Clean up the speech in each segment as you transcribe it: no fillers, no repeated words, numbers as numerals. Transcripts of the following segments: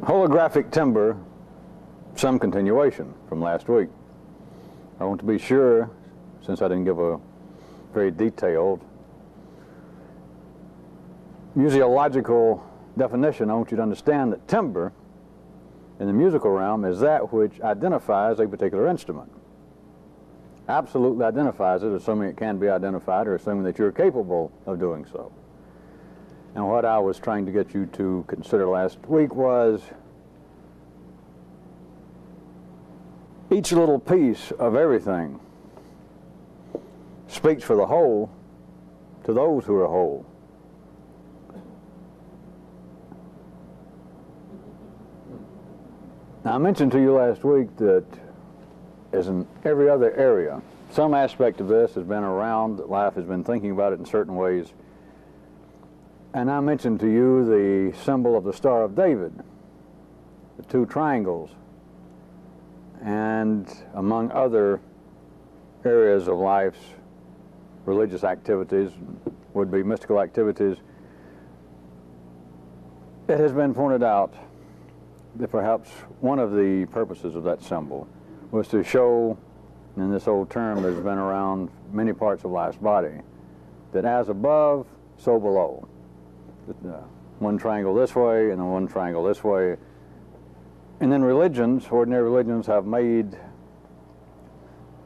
Holographic timber, some continuation from last week. I want to be sure, since I didn't give a very detailed museological definition, I want you to understand that timbre in the musical realm is that which identifies a particular instrument. Absolutely identifies it, assuming it can be identified or assuming that you're capable of doing so. And what I was trying to get you to consider last week was each little piece of everything speaks for the whole to those who are whole. Now, I mentioned to you last week that, as in every other area, some aspect of this has been around, that life has been thinking about it in certain ways. And I mentioned to you the symbol of the Star of David, the two triangles, and among other areas of life's religious activities, would-be mystical activities, it has been pointed out that perhaps one of the purposes of that symbol was to show, and this old term has been around many parts of life's body, that as above, so below. One triangle this way and then one triangle this way. And then religions, ordinary religions, have made,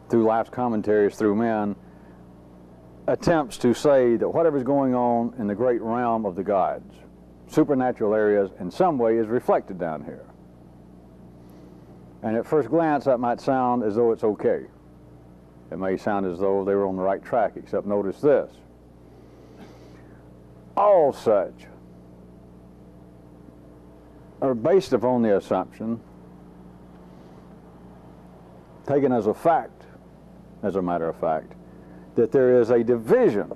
through life's commentaries, through men, attempts to say that whatever's going on in the great realm of the gods, supernatural areas, in some way is reflected down here. And at first glance, that might sound as though it's okay. It may sound as though they were on the right track, except notice this. All such are based upon the assumption, taken as a fact, as a matter of fact, that there is a division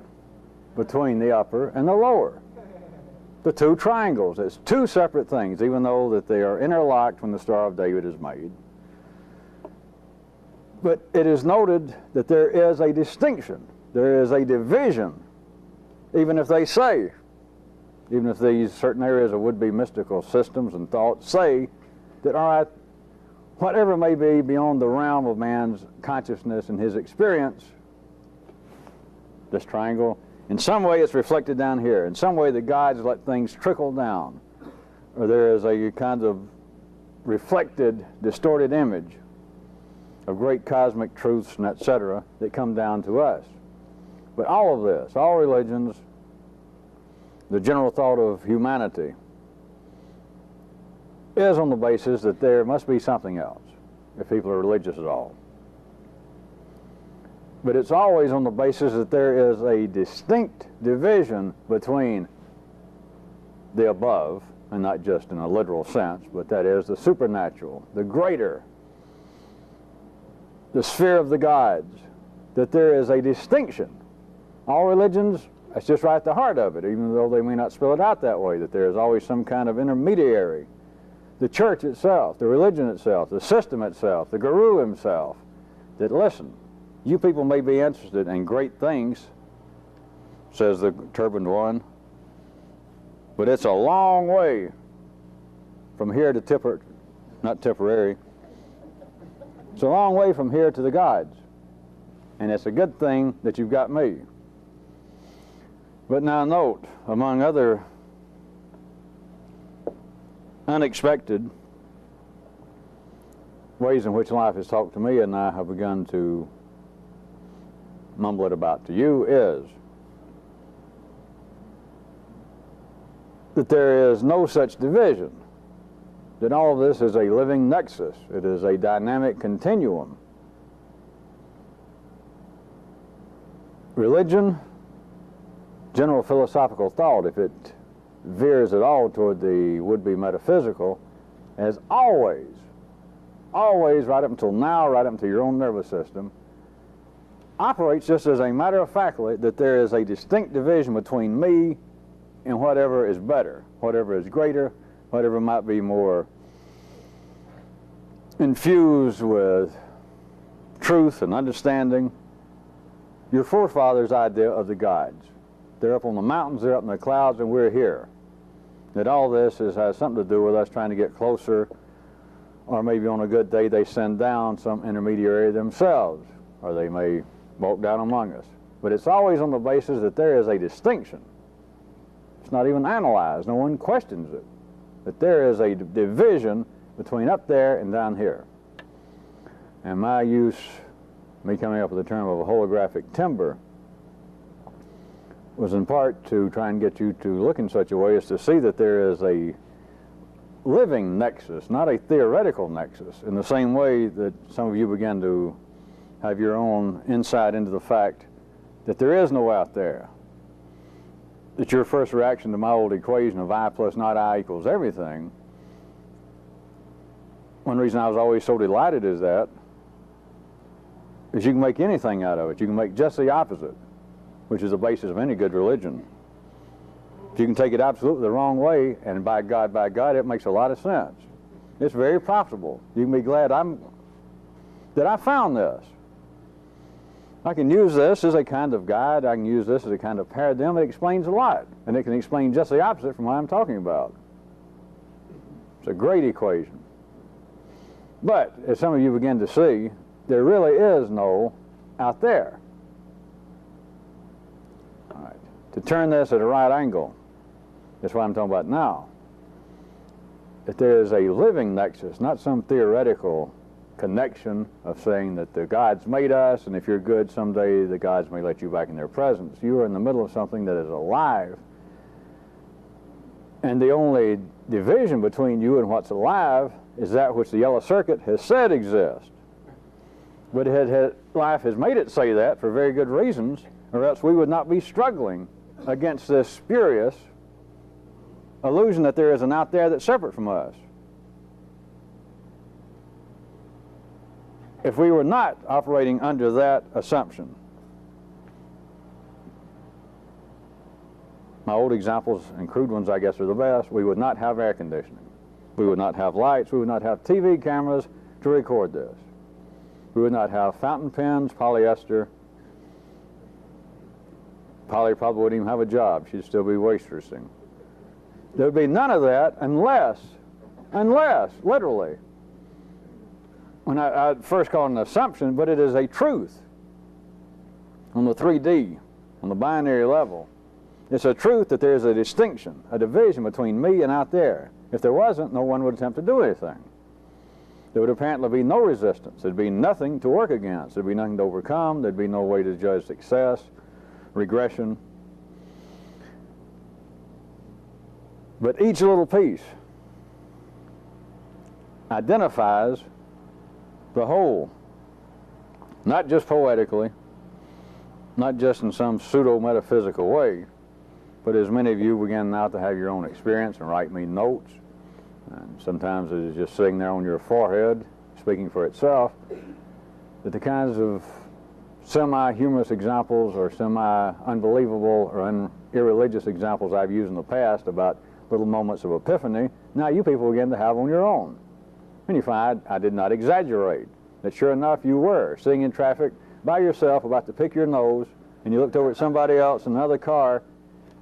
between the upper and the lower. The two triangles. It's two separate things, even though that they are interlocked when the Star of David is made. But it is noted that there is a distinction. There is a division, even if they say, even if these certain areas of would-be mystical systems and thoughts say that, all right, whatever may be beyond the realm of man's consciousness and his experience, this triangle, in some way it's reflected down here. In some way the gods let things trickle down. Or there is a kind of reflected, distorted image of great cosmic truths and etc. that come down to us. But all of this, all religions, the general thought of humanity, is on the basis that there must be something else, if people are religious at all. But it's always on the basis that there is a distinct division between the above, and not just in a literal sense, but that is the supernatural, the greater, the sphere of the gods, that there is a distinction. All religions, that's just right at the heart of it, even though they may not spell it out that way, that there is always some kind of intermediary. The church itself, the religion itself, the system itself, the guru himself, that listen, you people may be interested in great things, says the turbaned one, but it's a long way from here to not Tipperary, it's a long way from here to the gods, and it's a good thing that you've got me. But now note, among other unexpected ways in which life has talked to me, and I have begun to mumble it about to you, is that there is no such division, that all of this is a living nexus. It is a dynamic continuum. Religion, general philosophical thought, if it veers at all toward the would-be metaphysical, has always, right up until now, right up to your own nervous system, operates just as a matter of factly that there is a distinct division between me and whatever is better, whatever is greater, whatever might be more infused with truth and understanding. Your forefathers' idea of the gods. They're up on the mountains, they're up in the clouds, and we're here. That all this has something to do with us trying to get closer, or maybe on a good day they send down some intermediary themselves, or they may walk down among us. But it's always on the basis that there is a distinction. It's not even analyzed. No one questions it. That there is a division between up there and down here. And my use, me coming up with the term of a holographic timber, was in part to try and get you to look in such a way as to see that there is a living nexus, not a theoretical nexus, in the same way that some of you began to have your own insight into the fact that there is no out there. That your first reaction to my old equation of I plus not I equals everything, one reason I was always so delighted is that is you can make anything out of it. You can make just the opposite, which is the basis of any good religion. If you can take it absolutely the wrong way, and by God, it makes a lot of sense. It's very profitable. You can be glad that I found this. I can use this as a kind of guide. I can use this as a kind of paradigm. It explains a lot, and it can explain just the opposite from what I'm talking about. It's a great equation. But, as some of you begin to see, there really is no out there. All right. To turn this at a right angle, that's what I'm talking about now. That there is a living nexus, not some theoretical connection of saying that the gods made us, and if you're good, someday the gods may let you back in their presence. You are in the middle of something that is alive. And the only division between you and what's alive is that which the yellow circuit has said exists. But life has made it say that for very good reasons, or else we would not be struggling against this spurious illusion that there is an out there that's separate from us. If we were not operating under that assumption, my old examples and crude ones, I guess, are the best. We would not have air conditioning. We would not have lights. We would not have TV cameras to record this. We would not have fountain pens, polyester. Polly probably wouldn't even have a job. She'd still be waitressing. There would be none of that unless, literally, when I first call it an assumption, but it is a truth on the 3D, on the binary level. It's a truth that there's a distinction, a division between me and out there. If there wasn't, no one would attempt to do anything. There would apparently be no resistance. There'd be nothing to work against. There'd be nothing to overcome. There'd be no way to judge success, regression. But each little piece identifies the whole, not just poetically, not just in some pseudo-metaphysical way, but as many of you begin now to have your own experience and write me notes, and sometimes it is just sitting there on your forehead, speaking for itself, that the kinds of semi-humorous examples or semi-unbelievable or irreligious examples I've used in the past about little moments of epiphany, now you people begin to have on your own. And you find I did not exaggerate, that sure enough you were sitting in traffic by yourself about to pick your nose, and you looked over at somebody else in another car,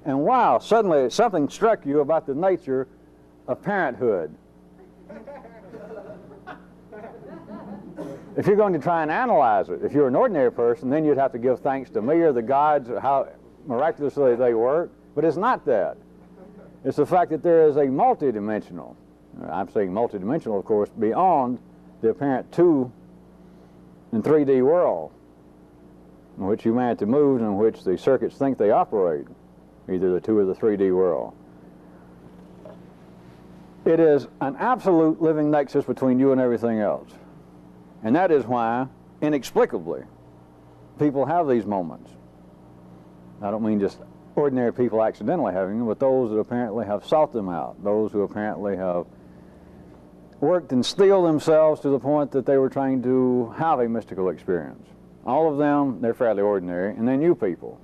and wow, suddenly something struck you about the nature of parenthood. If you're going to try and analyze it, if you're an ordinary person, then you'd have to give thanks to me or the gods, how miraculously they work, but it's not that. It's the fact that there is a multidimensional, I'm saying multidimensional, of course, beyond the apparent 2 and 3D world in which humanity moves and in which the circuits think they operate, either the 2 or the 3D world. It is an absolute living nexus between you and everything else. And that is why, inexplicably, people have these moments. I don't mean just ordinary people accidentally having them, but those that apparently have sought them out, those who apparently have worked and steeled themselves to the point that they were trying to have a mystical experience. All of them, they're fairly ordinary, and they're new people.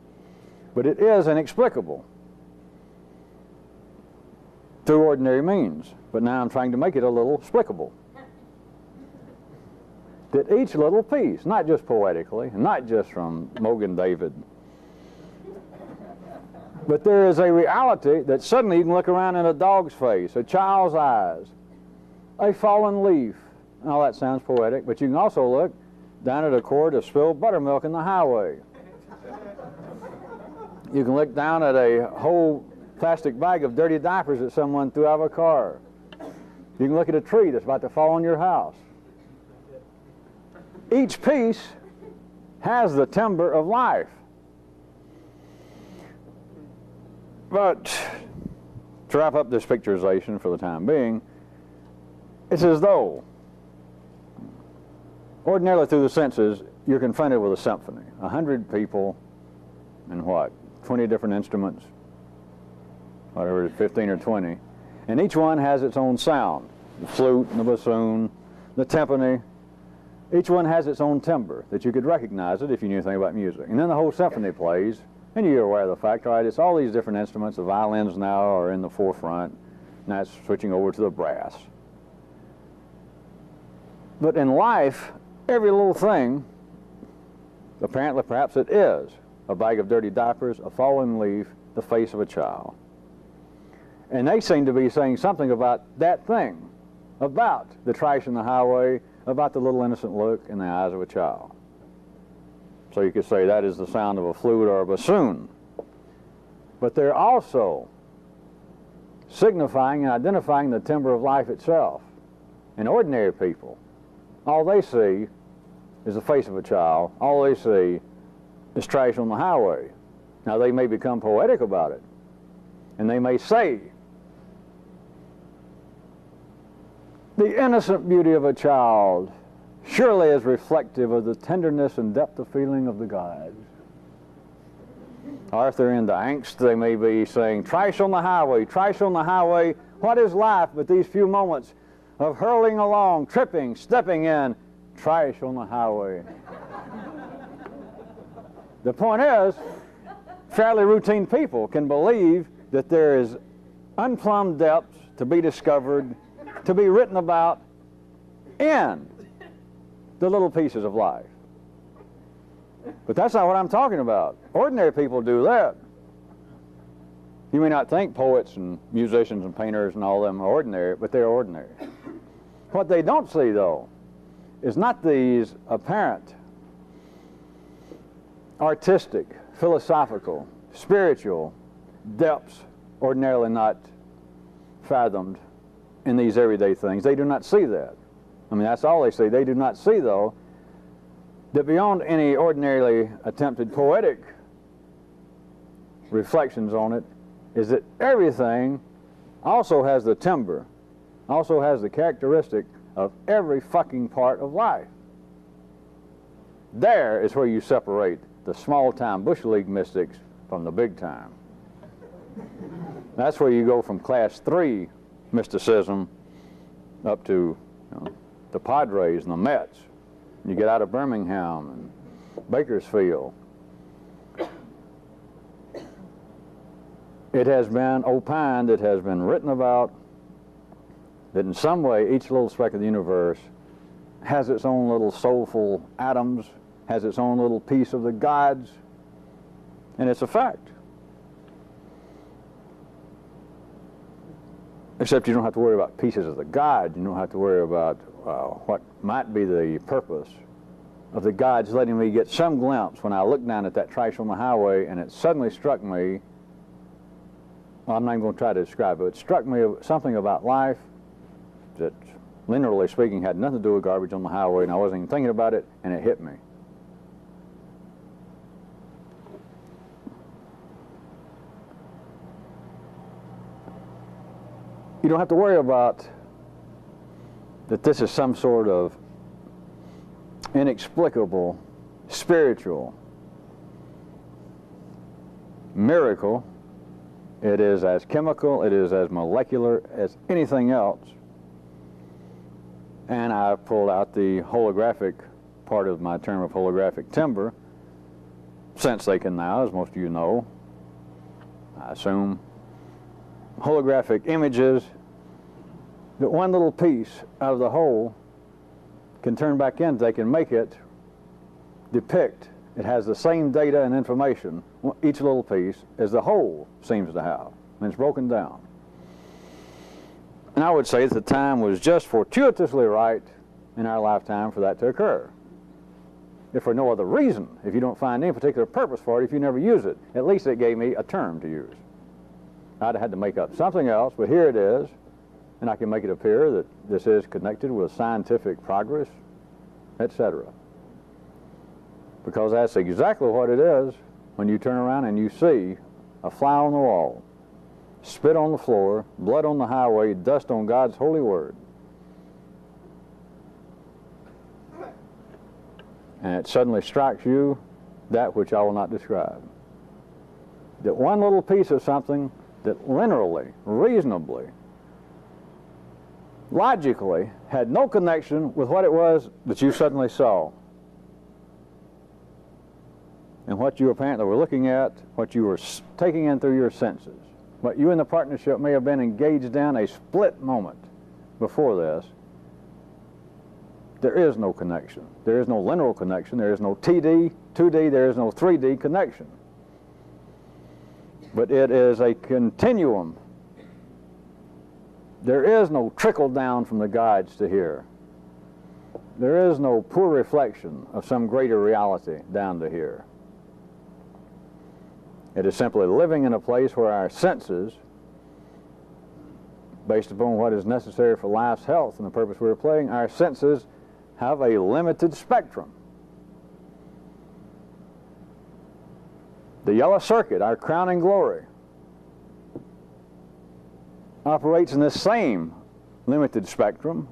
But it is inexplicable through ordinary means. But now I'm trying to make it a little explicable. That each little piece, not just poetically, not just from Mogan David, But there is a reality that suddenly you can look around in a dog's face, a child's eyes, a fallen leaf. Now that sounds poetic, but you can also look down at a quart of spilled buttermilk in the highway. You can look down at a whole plastic bag of dirty diapers that someone threw out of a car. You can look at a tree that's about to fall on your house. Each piece has the timbre of life. But to wrap up this picturization for the time being, it's as though, ordinarily through the senses, you're confronted with a symphony. 100 people and what? 20 different instruments, whatever, 15 or 20. And each one has its own sound. The flute and the bassoon, the timpani. Each one has its own timbre that you could recognize it if you knew anything about music. And then the whole symphony plays, and you're aware of the fact, right, it's all these different instruments. The violins now are in the forefront. Now it's switching over to the brass. But in life, every little thing, apparently perhaps it is a bag of dirty diapers, a fallen leaf, the face of a child. And they seem to be saying something about that thing, about the trash in the highway, about the little innocent look in the eyes of a child. So you could say that is the sound of a flute or a bassoon. But they're also signifying and identifying the timbre of life itself. And ordinary people, all they see is the face of a child. All they see is trash on the highway. Now they may become poetic about it, and they may say, the innocent beauty of a child surely is reflective of the tenderness and depth of feeling of the gods. Or if they're into angst, they may be saying, trash on the highway, trash on the highway. What is life but these few moments of hurling along, tripping, stepping in, trash on the highway? The point is, fairly routine people can believe that there is unplumbed depths to be discovered, to be written about in the little pieces of life. But that's not what I'm talking about. Ordinary people do that. You may not think poets and musicians and painters and all of them are ordinary, but they're ordinary. What they don't see, though, is not these apparent artistic, philosophical, spiritual depths ordinarily not fathomed in these everyday things. They do not see that. I mean, that's all they see. They do not see, though, that beyond any ordinarily attempted poetic reflections on it is that everything also has the timbre, also has the characteristic of every fucking part of life. There is where you separate the small-time Bush League mystics from the big-time. That's where you go from class 3 mysticism up to the Padres and the Mets. You get out of Birmingham and Bakersfield. It has been opined, it has been written about, that in some way each little speck of the universe has its own little soulful atoms, has its own little piece of the gods, and it's a fact. Except you don't have to worry about pieces of the God. You don't have to worry about what might be the purpose of the gods letting me get some glimpse when I looked down at that trash on the highway and it suddenly struck me, well, I'm not even going to try to describe it, it struck me something about life that, linearly speaking, had nothing to do with garbage on the highway, and I wasn't even thinking about it, and it hit me. You don't have to worry about that this is some sort of inexplicable spiritual miracle. It is as chemical, it is as molecular as anything else. And I pulled out the holographic part of my term of holographic timbre, since they can now, as most of you know, I assume, holographic images, that one little piece out of the whole can turn back in. They can make it depict. It has the same data and information each little piece as the whole seems to have, and it's broken down. And I would say that the time was just fortuitously right in our lifetime for that to occur. If for no other reason, if you don't find any particular purpose for it, if you never use it, at least it gave me a term to use. I'd have had to make up something else, but here it is, and I can make it appear that this is connected with scientific progress, etc. Because that's exactly what it is when you turn around and you see a fly on the wall, spit on the floor, blood on the highway, dust on God's holy word. And it suddenly strikes you that which I will not describe. That one little piece of something that literally, reasonably, logically had no connection with what it was that you suddenly saw. And what you apparently were looking at, what you were taking in through your senses. What you and the partnership may have been engaged in a split moment before this. There is no connection. There is no linear connection. There is no TD, 2D, there is no 3D connection. But it is a continuum. There is no trickle down from the gods to here. There is no poor reflection of some greater reality down to here. It is simply living in a place where our senses, based upon what is necessary for life's health and the purpose we're playing, our senses have a limited spectrum. The yellow circuit, our crowning glory, operates in the same limited spectrum,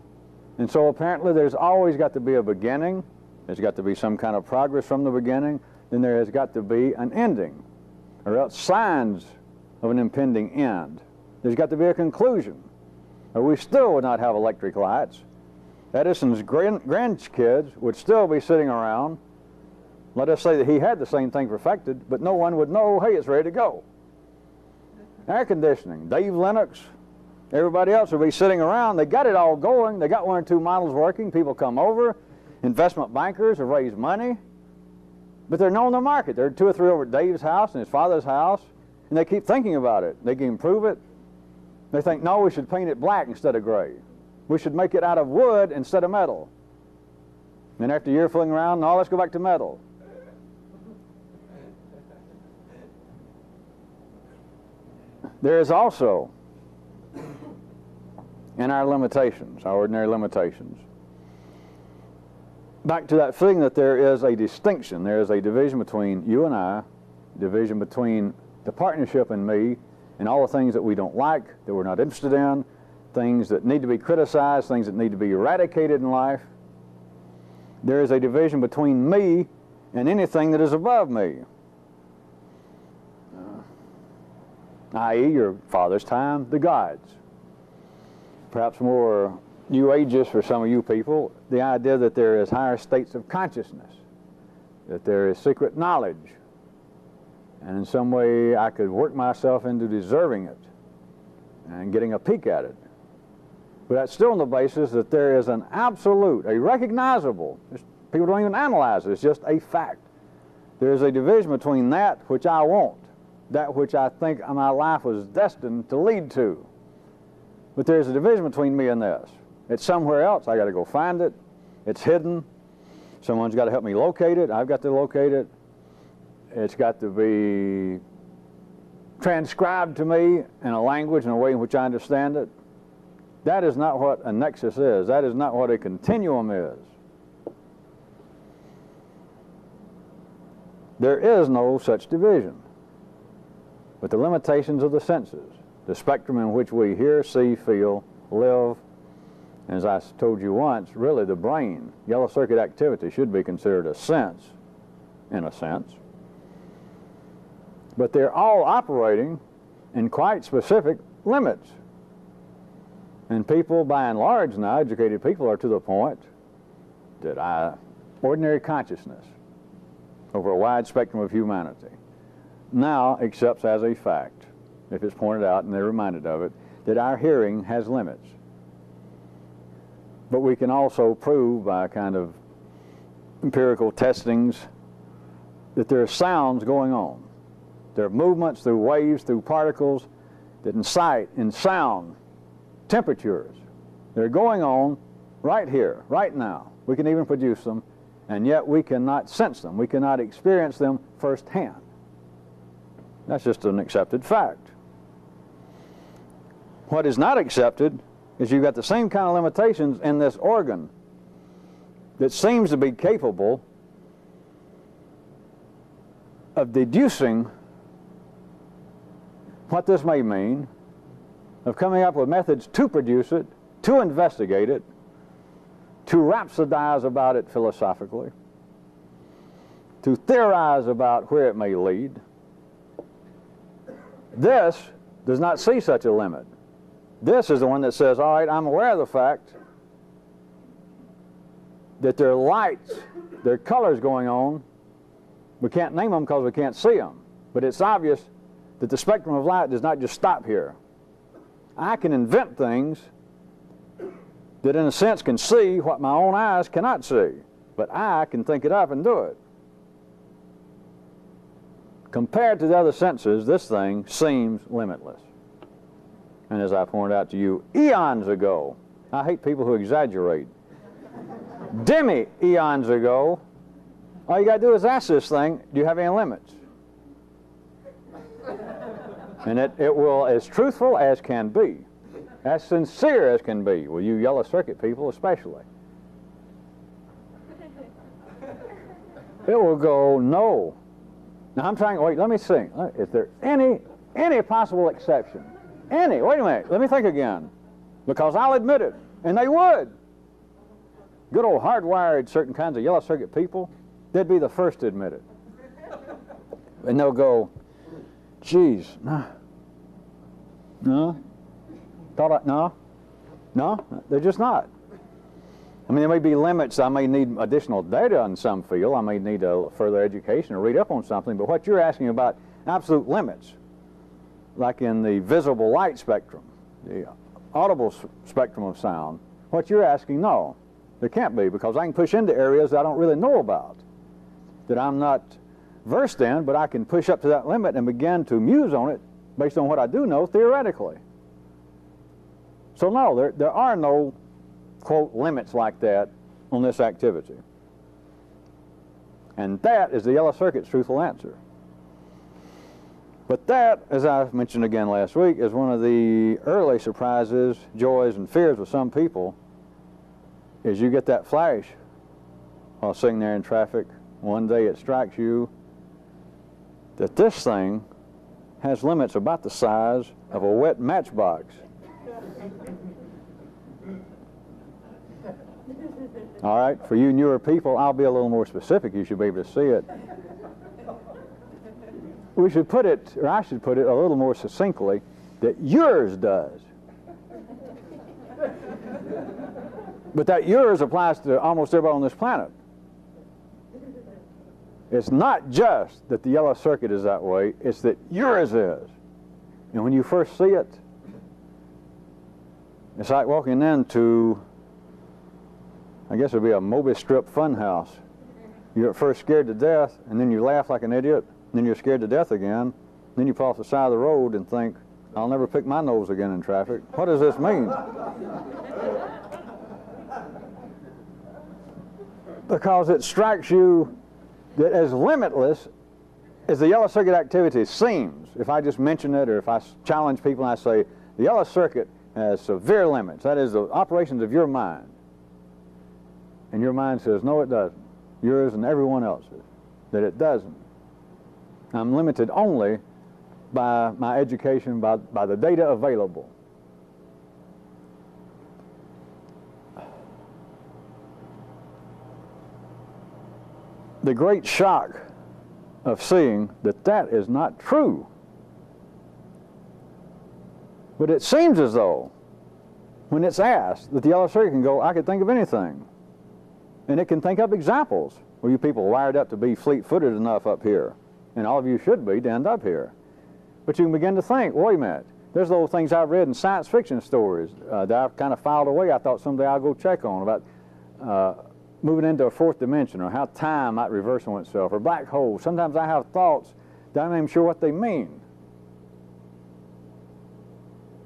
and so apparently there's always got to be a beginning, there's got to be some kind of progress from the beginning, then there has got to be an ending, or else signs of an impending end. There's got to be a conclusion, or we still would not have electric lights. Edison's grandkids would still be sitting around. Let us say that he had the same thing perfected, but no one would know, hey, it's ready to go. Air conditioning, Dave Lennox, everybody else would be sitting around. They got it all going. They got 1 or 2 models working. People come over. Investment bankers have raised money. But they're known in the market. There are 2 or 3 over at Dave's house and his father's house, and they keep thinking about it. They can improve it. They think, no, we should paint it black instead of gray. We should make it out of wood instead of metal. And after a year fooling around, no, let's go back to metal. There is also, in our limitations, our ordinary limitations, back to that feeling that there is a distinction, there is a division between you and I, division between the partnership and me, and all the things that we don't like, that we're not interested in, things that need to be criticized, things that need to be eradicated in life. There is a division between me and anything that is above me, i.e. your father's time, the gods. Perhaps more New Ageist for some of you people, the idea that there is higher states of consciousness, that there is secret knowledge, and in some way I could work myself into deserving it and getting a peek at it. But that's still on the basis that there is an absolute, a recognizable, people don't even analyze it, it's just a fact. There is a division between that which I want, that which I think my life was destined to lead to. But there's a division between me and this. It's somewhere else. I got to go find it. It's hidden. Someone's got to help me locate it. I've got to locate it. It's got to be transcribed to me in a language, in a way in which I understand it. That is not what a nexus is. That is not what a continuum is. There is no such division. But the limitations of the senses, the spectrum in which we hear, see, feel, live, and as I told you once, really the brain, yellow circuit activity should be considered a sense, in a sense. But they're all operating in quite specific limits. And people, by and large now, educated people, are to the point that ordinary consciousness over a wide spectrum of humanity now accepts as a fact, if it's pointed out and they're reminded of it, that our hearing has limits. But we can also prove by kind of empirical testings that there are sounds going on. There are movements through waves, through particles, that in sight, in sound, temperatures. They're going on right here, right now. We can even produce them, and yet we cannot sense them. We cannot experience them firsthand. That's just an accepted fact. What is not accepted is you've got the same kind of limitations in this organ that seems to be capable of deducing what this may mean, of coming up with methods to produce it, to investigate it, to rhapsodize about it philosophically, to theorize about where it may lead. This does not see such a limit. This is the one that says, all right, I'm aware of the fact that there are lights, there are colors going on. We can't name them because we can't see them. But it's obvious that the spectrum of light does not just stop here. I can invent things that in a sense can see what my own eyes cannot see. But I can think it up and do it. Compared to the other senses, this thing seems limitless. And as I pointed out to you eons ago, I hate people who exaggerate. Demi-eons ago, all you got to do is ask this thing, do you have any limits? And it will, as truthful as can be, as sincere as can be, well, you yellow circuit people especially. It will go, no. Now I'm trying, wait, let me think. Is there any possible exception? Any, wait a minute, let me think again. Because I'll admit it, and they would. Good old hardwired certain kinds of yellow circuit people, they'd be the first to admit it. And they'll go, geez, no, they're just not. I mean, there may be limits. I may need additional data in some field. I may need further education or read up on something. But what you're asking about absolute limits, like in the visible light spectrum, the audible spectrum of sound, what you're asking, no, there can't be, because I can push into areas that I don't really know about, that I'm not versed in, but I can push up to that limit and begin to muse on it based on what I do know theoretically. So no, there are no, quote, limits like that on this activity. And that is the yellow circuit's truthful answer. But that, as I mentioned again last week, is one of the early surprises, joys, and fears with some people, is you get that flash while sitting there in traffic. One day it strikes you that this thing has limits about the size of a wet matchbox. All right, for you newer people, I'll be a little more specific. You should be able to see it. We should put it, or I should put it a little more succinctly, that yours does. But that yours applies to almost everybody on this planet. It's not just that the yellow circuit is that way, it's that yours is. And when you first see it, it's like walking into, I guess it would be a Moby Strip fun house. You're at first scared to death, and then you laugh like an idiot, and then you're scared to death again, then you pull off the side of the road and think, I'll never pick my nose again in traffic. What does this mean? Because it strikes you that as limitless as the yellow circuit activity seems, if I just mention it or if I challenge people and I say, the yellow circuit has severe limits, that is the operations of your mind. And your mind says, no, it doesn't. Yours and everyone else's, that it doesn't. I'm limited only by my education, by the data available. The great shock of seeing that that is not true. But it seems as though, when it's asked, that the yellow circuit can go, I could think of anything. And it can think up examples where you people are wired up to be fleet-footed enough up here. And all of you should be to end up here. But you can begin to think, wait a minute, there's little things I've read in science fiction stories that I've kind of filed away. I thought someday I'll go check on about moving into a fourth dimension, or how time might reverse on itself, or black holes. Sometimes I have thoughts that I'm not even sure what they mean.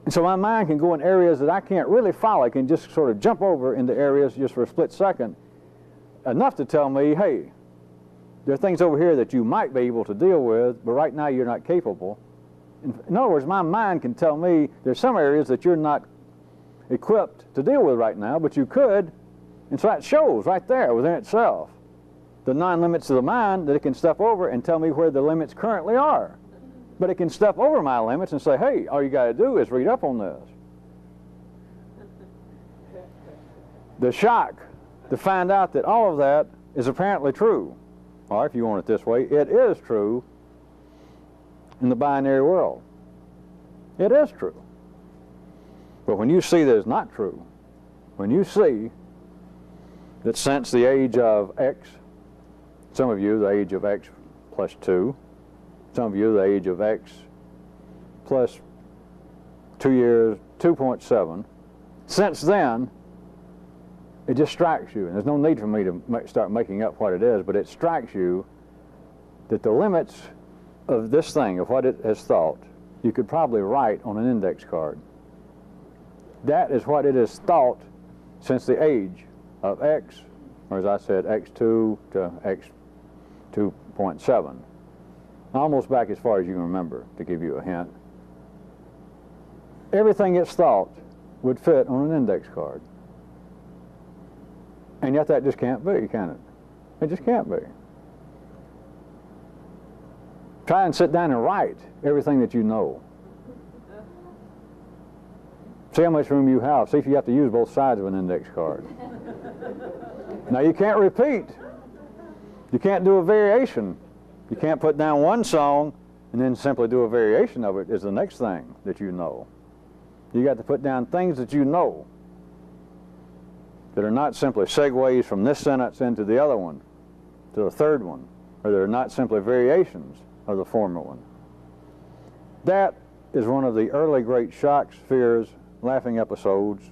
And so my mind can go in areas that I can't really follow. I can just sort of jump over into areas just for a split second, enough to tell me, hey, there are things over here that you might be able to deal with, but right now you're not capable. In other words, my mind can tell me there's some areas that you're not equipped to deal with right now, but you could. And so that shows right there within itself the non-limits of the mind, that it can step over and tell me where the limits currently are. But it can step over my limits and say, hey, all you got to do is read up on this. The shock to find out that all of that is apparently true, or if you want it this way, it is true in the binary world. It is true. But when you see that it's not true, when you see that since the age of X, some of you the age of X plus 2, some of you the age of X plus 2 years, 2.7, since then, it just strikes you, and there's no need for me to start making up what it is, but it strikes you that the limits of this thing, of what it has thought, you could probably write on an index card. That is what it has thought since the age of X, or as I said, X2 to X2.7. Almost back as far as you can remember, to give you a hint. Everything it's thought would fit on an index card. And yet that just can't be, can it? It just can't be. Try and sit down and write everything that you know. See how much room you have. See if you have to use both sides of an index card. Now you can't repeat. You can't do a variation. You can't put down one song and then simply do a variation of it is the next thing that you know. You got to put down things that you know that are not simply segues from this sentence into the other one, to the third one, or they're not simply variations of the former one. That is one of the early great shocks, fears, laughing episodes,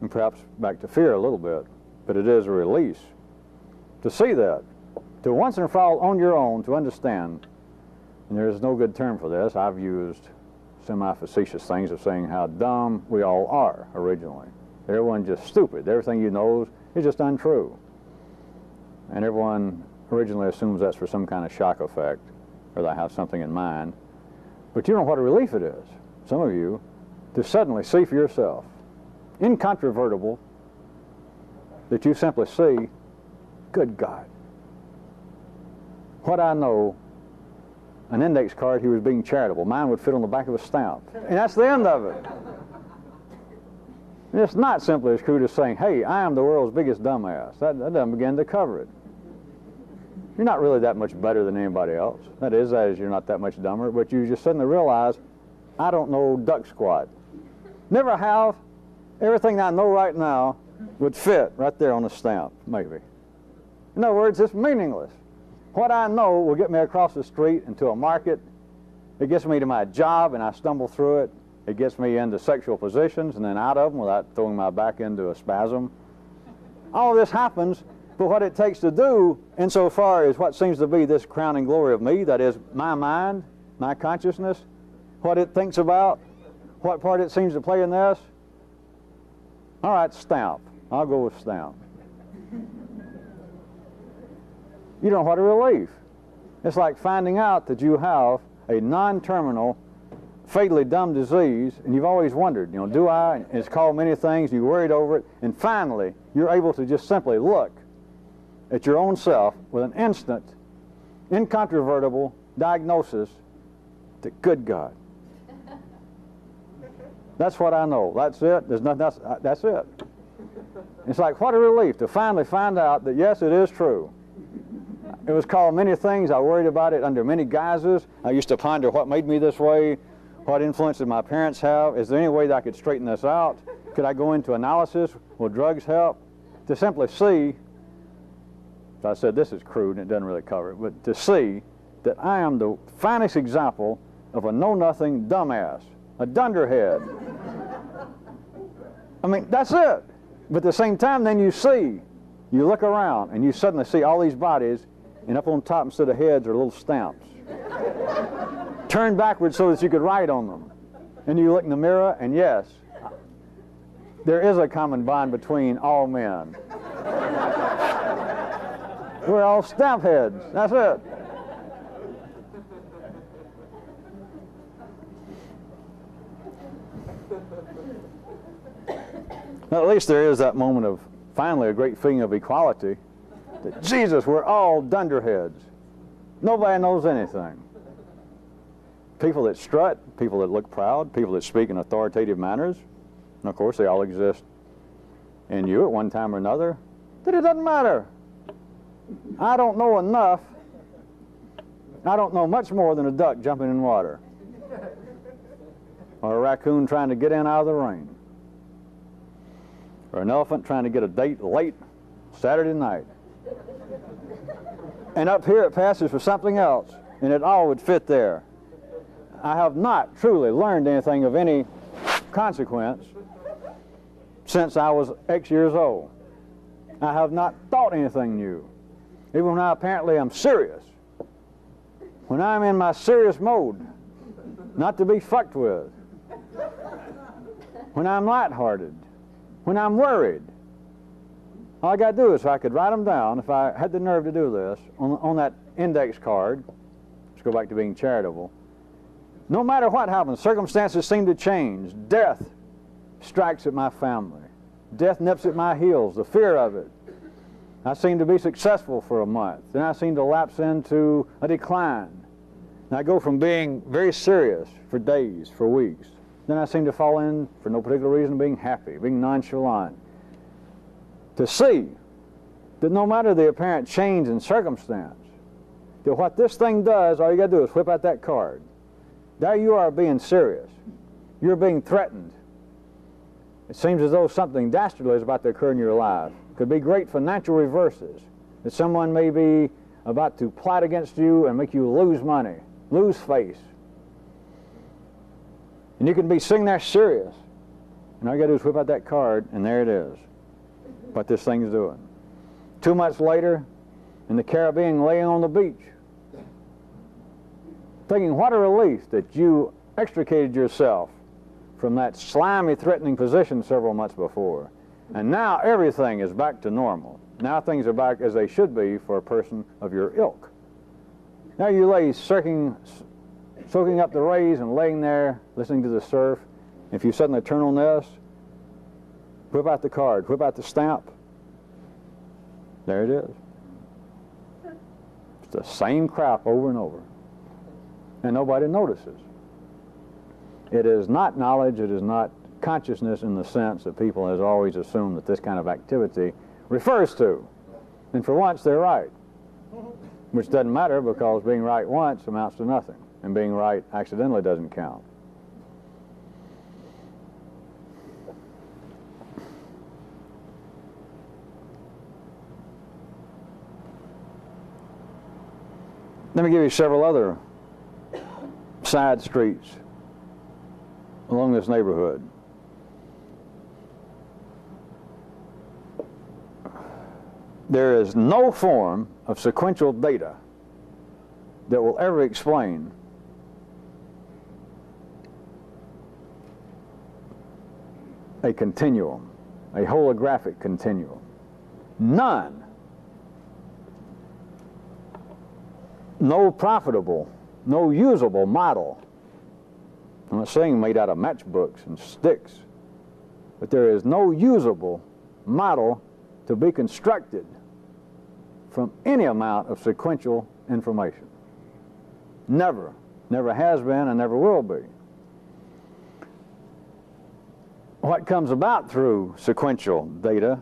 and perhaps back to fear a little bit, but it is a release to see that, to once and for all on your own to understand, and there is no good term for this. I've used semi-facetious things of saying how dumb we all are originally. Everyone's just stupid. Everything you know is just untrue. And everyone originally assumes that's for some kind of shock effect, or they have something in mind. But you know what a relief it is, some of you, to suddenly see for yourself, incontrovertible, that you simply see, good God, what I know, an index card, he was being charitable. Mine would fit on the back of a stamp. And that's the end of it. And it's not simply as crude as saying, hey, I am the world's biggest dumbass. That doesn't begin to cover it. You're not really that much better than anybody else. That is, you're not that much dumber, but you just suddenly realize, I don't know duck squat. Never have. Everything I know right now would fit right there on the stamp, maybe. In other words, it's meaningless. What I know will get me across the street into a market. It gets me to my job and I stumble through it. It gets me into sexual positions and then out of them without throwing my back into a spasm. All this happens, but what it takes to do insofar as what seems to be this crowning glory of me, that is my mind, my consciousness, what it thinks about, what part it seems to play in this. All right, stamp. I'll go with stamp. You know what a relief. It's like finding out that you have a non-terminal, fatally dumb disease, and you've always wondered, you know, do I? And it's called many things, you worried over it, and finally you're able to just simply look at your own self with an instant, incontrovertible diagnosis that, good God. That's what I know. That's it. There's nothing else. That's it. It's like, what a relief to finally find out that, yes, it is true. It was called many things. I worried about it under many guises. I used to ponder what made me this way, what influence did my parents have, is there any way that I could straighten this out? Could I go into analysis? Will drugs help? To simply see, so I said this is crude and it doesn't really cover it, but to see that I am the finest example of a know-nothing dumbass, a dunderhead. I mean, that's it. But at the same time, then you see, you look around and you suddenly see all these bodies and up on top instead of heads are little stamps. Turned backwards so that you could write on them. And you look in the mirror, and yes, there is a common bond between all men. We're all stamp heads. That's it. Now, at least there is that moment of finally a great feeling of equality. That Jesus, we're all dunderheads. Nobody knows anything. People that strut, people that look proud, people that speak in authoritative manners, and of course they all exist in you at one time or another, that it doesn't matter. I don't know enough. I don't know much more than a duck jumping in water, or a raccoon trying to get in out of the rain, or an elephant trying to get a date late Saturday night. And up here it passes for something else, and it all would fit there. I have not truly learned anything of any consequence since I was X years old. I have not thought anything new. Even when I apparently am serious. When I'm in my serious mode, not to be fucked with. When I'm lighthearted. When I'm worried. All I got to do is, if I could write them down, if I had the nerve to do this, on that index card, let's go back to being charitable, no matter what happens, circumstances seem to change. Death strikes at my family. Death nips at my heels, the fear of it. I seem to be successful for a month. Then I seem to lapse into a decline. And I go from being very serious for days, for weeks. Then I seem to fall in, for no particular reason, being happy, being nonchalant. To see that no matter the apparent change in circumstance, that what this thing does, all you got to do is whip out that card. There you are being serious. You're being threatened. It seems as though something dastardly is about to occur in your life. Could be great financial reverses. That someone may be about to plot against you and make you lose money, lose face. And you can be sitting there serious. And all you got to do is whip out that card, and there it is. What this thing's doing. 2 months later, in the Caribbean, laying on the beach, thinking what a relief that you extricated yourself from that slimy, threatening position several months before. And now everything is back to normal. Now things are back as they should be for a person of your ilk. Now you lay soaking up the rays and laying there listening to the surf. If you suddenly turn on this, whip out the card, whip out the stamp. There it is. It's the same crap over and over. And nobody notices. It is not knowledge, it is not consciousness in the sense that people has always assumed that this kind of activity refers to. And for once, they're right. Which doesn't matter, because being right once amounts to nothing. And being right accidentally doesn't count. Let me give you several other side streets along this neighborhood. There is no form of sequential data that will ever explain a continuum, a holographic continuum. None. No profitable, no usable model. I'm not saying made out of matchbooks and sticks, but there is no usable model to be constructed from any amount of sequential information. Never. Never has been and never will be. What comes about through sequential data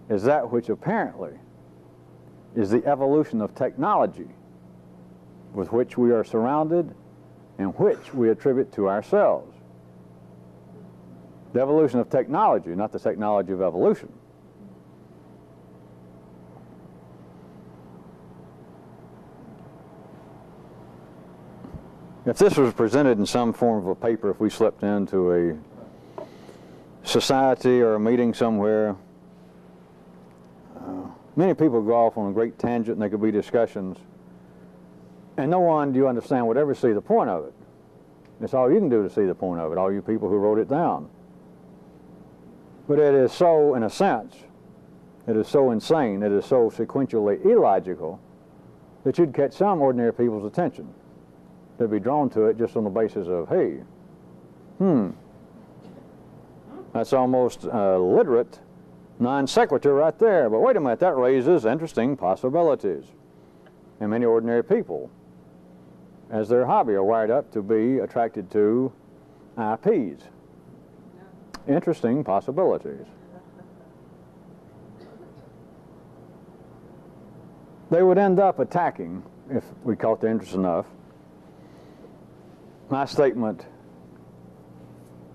is that which apparently is the evolution of technology with which we are surrounded and which we attribute to ourselves. The evolution of technology, not the technology of evolution. If this was presented in some form of a paper, if we slipped into a society or a meeting somewhere, Many people go off on a great tangent, and there could be discussions, and no one, do you understand, would ever see the point of it. It's all you can do to see the point of it, all you people who wrote it down. But it is so, in a sense, it is so insane, it is so sequentially illogical, that you'd catch some ordinary people's attention. They'd be drawn to it just on the basis of, hey, that's almost literate non sequitur right there. But wait a minute, that raises interesting possibilities. And many ordinary people, as their hobby, are wired up to be attracted to IPs. Interesting possibilities. They would end up attacking, if we caught their interest enough, my statement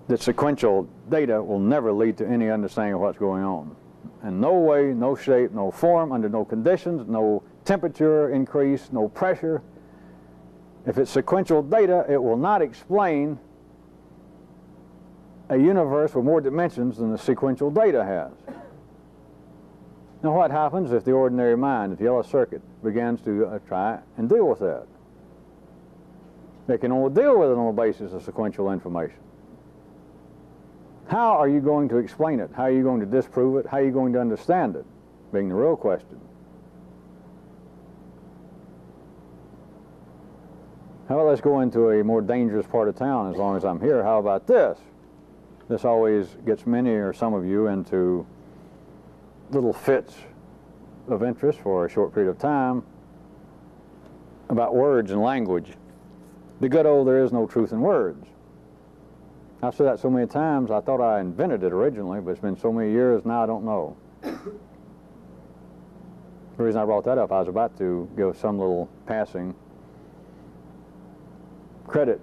that sequential data will never lead to any understanding of what's going on. In no way, no shape, no form, under no conditions, no temperature increase, no pressure. If it's sequential data, it will not explain a universe with more dimensions than the sequential data has. Now what happens if the ordinary mind, if the yellow circuit, begins to try and deal with that? They can only deal with it on the basis of sequential information. How are you going to explain it? How are you going to disprove it? How are you going to understand it? Being the real question. How about let's go into a more dangerous part of town as long as I'm here. How about this? This always gets many or some of you into little fits of interest for a short period of time about words and language. The good old "there is no truth in words." I've said that so many times, I thought I invented it originally, but it's been so many years now I don't know. The reason I brought that up, I was about to give some little passing credit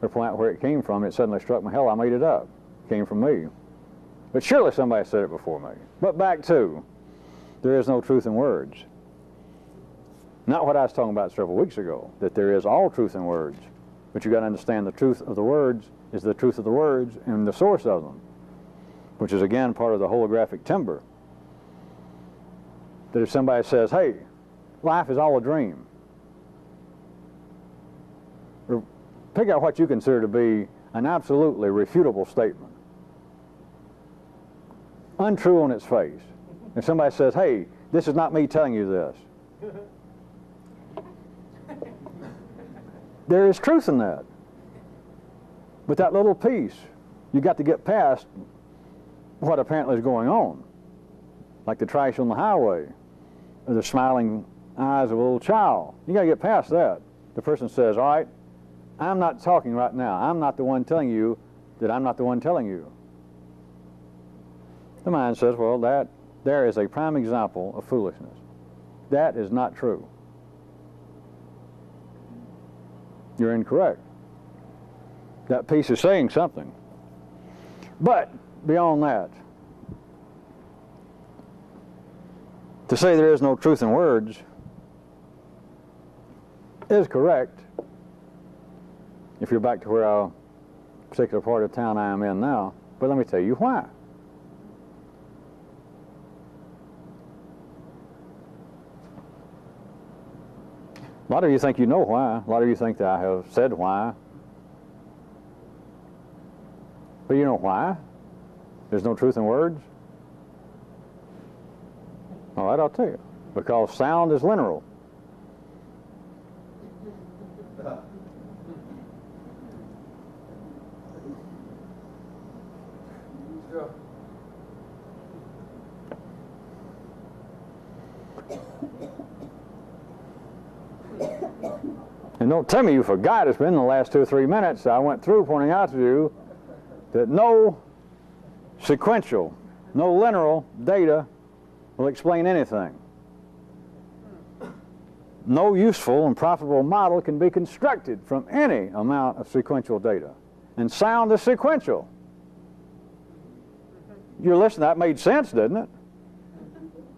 or point out where it came from. It suddenly struck me, hell, I made it up. It came from me. But surely somebody said it before me. But back to, there is no truth in words. Not what I was talking about several weeks ago, that there is all truth in words. But you got to understand the truth of the words is the truth of the words and the source of them, which is again part of the holographic timber. That if somebody says, hey, life is all a dream, or pick out what you consider to be an absolutely refutable statement, untrue on its face. If somebody says, hey, this is not me telling you this, there is truth in that. But that little piece, you got to get past what apparently is going on, like the trash on the highway, or the smiling eyes of a little child. You got to get past that. The person says, all right, I'm not talking right now. I'm not the one telling you that I'm not the one telling you. The mind says, well, there is a prime example of foolishness. That is not true. You're incorrect. That piece is saying something. But beyond that, to say there is no truth in words is correct if you're back to where a particular part of town I am in now. But let me tell you why. A lot of you think you know why. A lot of you think that I have said why. But you know why? There's no truth in words? All right, I'll tell you. Because sound is linear. And don't tell me you forgot. It's been the last 2 or 3 minutes I went through pointing out to you that no sequential, no linear data will explain anything. No useful and profitable model can be constructed from any amount of sequential data. And sound is sequential. You're listening, that made sense, didn't it?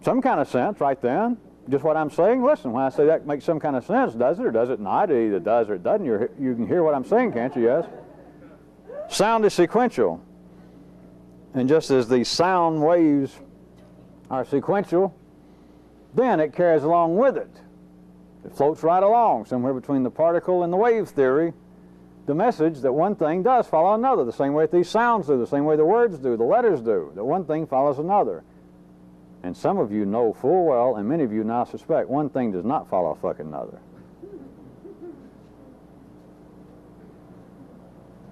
Some kind of sense right then. Just what I'm saying, listen, when I say that makes some kind of sense, does it or does it not? It either does or it doesn't. You can hear what I'm saying, can't you? Yes? Sound is sequential. And just as the sound waves are sequential, then it carries along with it. It floats right along, somewhere between the particle and the wave theory, the message that one thing does follow another, the same way that these sounds do, the same way the words do, the letters do, that one thing follows another. And some of you know full well, and many of you now suspect, one thing does not follow fucking another.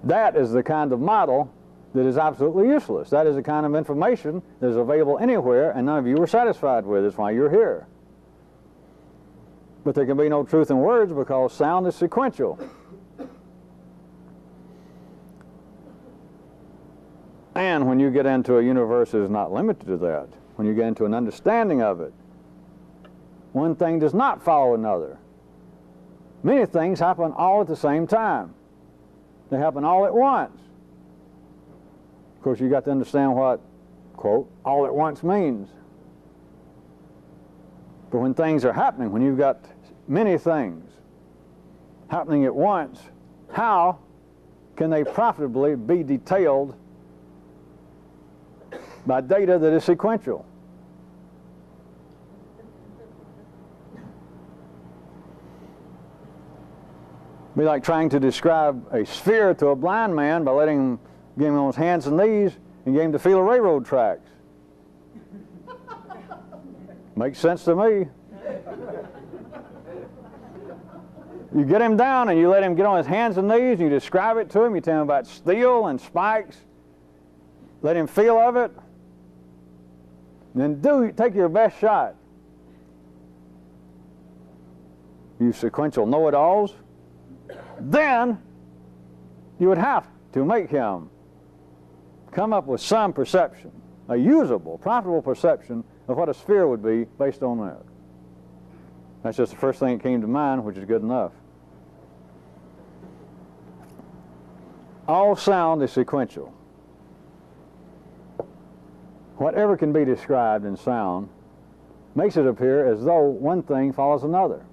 That is the kind of model that is absolutely useless. That is the kind of information that is available anywhere, and none of you are satisfied with. That's why you're here. But there can be no truth in words because sound is sequential. And when you get into a universe that is not limited to that, when you get into an understanding of it, one thing does not follow another. Many things happen all at the same time. They happen all at once. Of course, you got to understand what, quote, all at once means. But when things are happening, when you've got many things happening at once, how can they profitably be detailed by data that is sequential? It'd be like trying to describe a sphere to a blind man by letting him get him on his hands and knees and get him to feel a railroad tracks. Makes sense to me. You get him down and you let him get on his hands and knees and you describe it to him. You tell him about steel and spikes. Let him feel of it. And then take your best shot. You sequential know-it-alls. Then you would have to make him come up with some perception, a usable, profitable perception of what a sphere would be based on that. That's just the first thing that came to mind, which is good enough. All sound is sequential. Whatever can be described in sound makes it appear as though one thing follows another.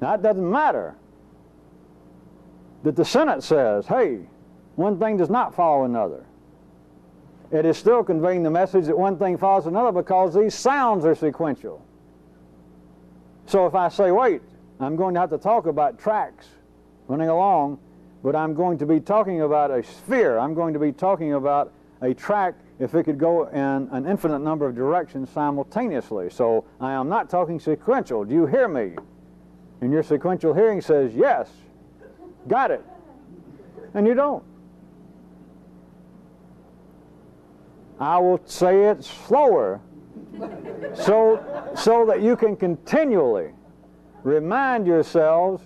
Now, it doesn't matter that the Senate says, hey, one thing does not follow another. It is still conveying the message that one thing follows another because these sounds are sequential. So if I say, wait, I'm going to have to talk about tracks running along, but I'm going to be talking about a sphere. I'm going to be talking about a track if it could go in an infinite number of directions simultaneously. So I am not talking sequential. Do you hear me? And your sequential hearing says, yes, got it. And you don't. I will say it slower so that you can continually remind yourselves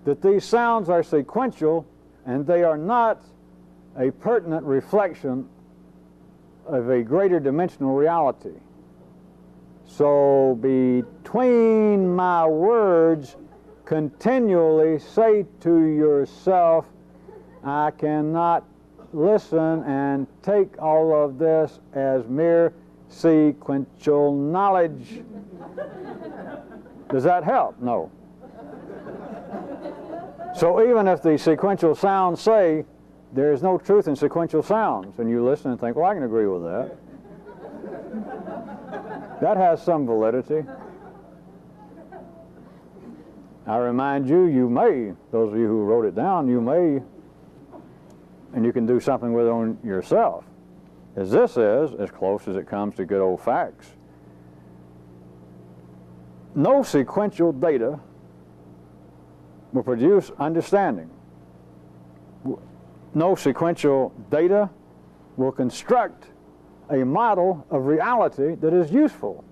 that these sounds are sequential and they are not a pertinent reflection of a greater dimensional reality. So between my words, continually say to yourself, I cannot listen and take all of this as mere sequential knowledge. Does that help? No. So even if the sequential sounds say there is no truth in sequential sounds, and you listen and think, well, I can agree with that. That has some validity. I remind you, you may, those of you who wrote it down, you may, and you can do something with it on yourself, as this is, as close as it comes to good old facts. No sequential data will produce understanding. No sequential data will construct a model of reality that is useful.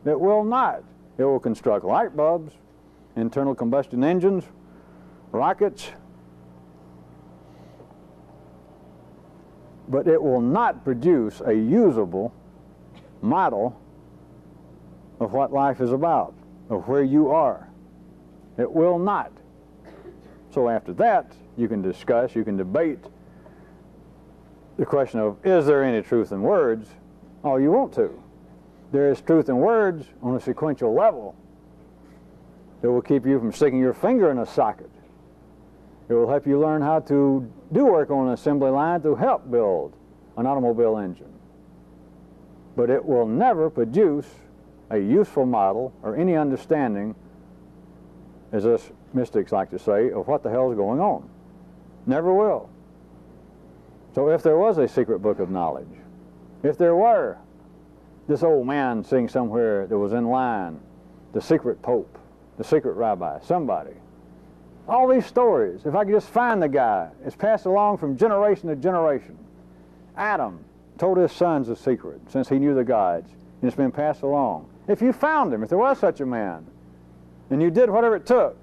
It will not. It will construct light bulbs, internal combustion engines, rockets, but it will not produce a usable model of what life is about, of where you are. It will not. So after that, you can discuss, you can debate the question of, is there any truth in words? All you want to. There is truth in words on a sequential level that will keep you from sticking your finger in a socket. It will help you learn how to do work on an assembly line to help build an automobile engine. But it will never produce a useful model or any understanding, as us mystics like to say, of what the hell is going on. Never will. So if there was a secret book of knowledge, if there were this old man sitting somewhere that was in line, the secret pope, the secret rabbi, somebody, all these stories, if I could just find the guy, it's passed along from generation to generation. Adam told his sons the secret since he knew the gods, and it's been passed along. If you found him, if there was such a man, and you did whatever it took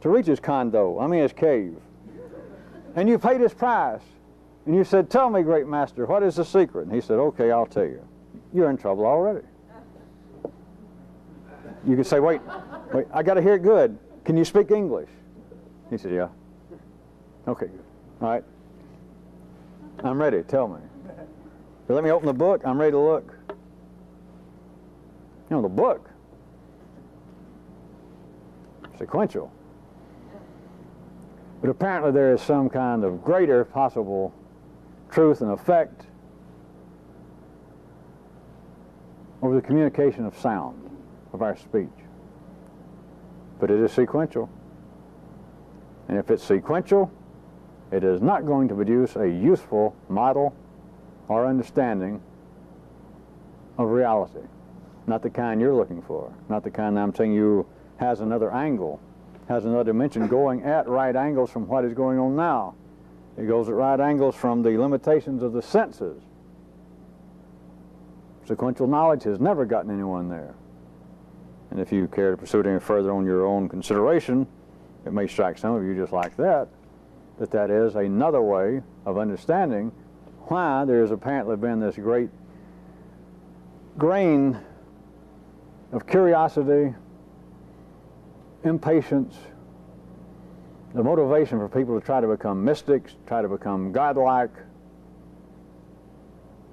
to reach his his cave, and you paid his price, and you said, "Tell me, great master, what is the secret?" And he said, "Okay, I'll tell you." You're in trouble already. You could say, wait, I got to hear it good. Can you speak English? He said, "Yeah." Okay, good. All right. I'm ready. Tell me. So let me open the book. I'm ready to look. You know, the book, sequential. But apparently there is some kind of greater possible truth and effect over the communication of sound, of our speech. But it is sequential. And if it's sequential, it is not going to produce a useful model or understanding of reality. Not the kind you're looking for. Not the kind I'm telling you has another angle, has another dimension going at right angles from what is going on now. It goes at right angles from the limitations of the senses. Sequential knowledge has never gotten anyone there. And if you care to pursue it any further on your own consideration, it may strike some of you just like that, that is another way of understanding why there has apparently been this great grain of curiosity, impatience, the motivation for people to try to become mystics, try to become godlike,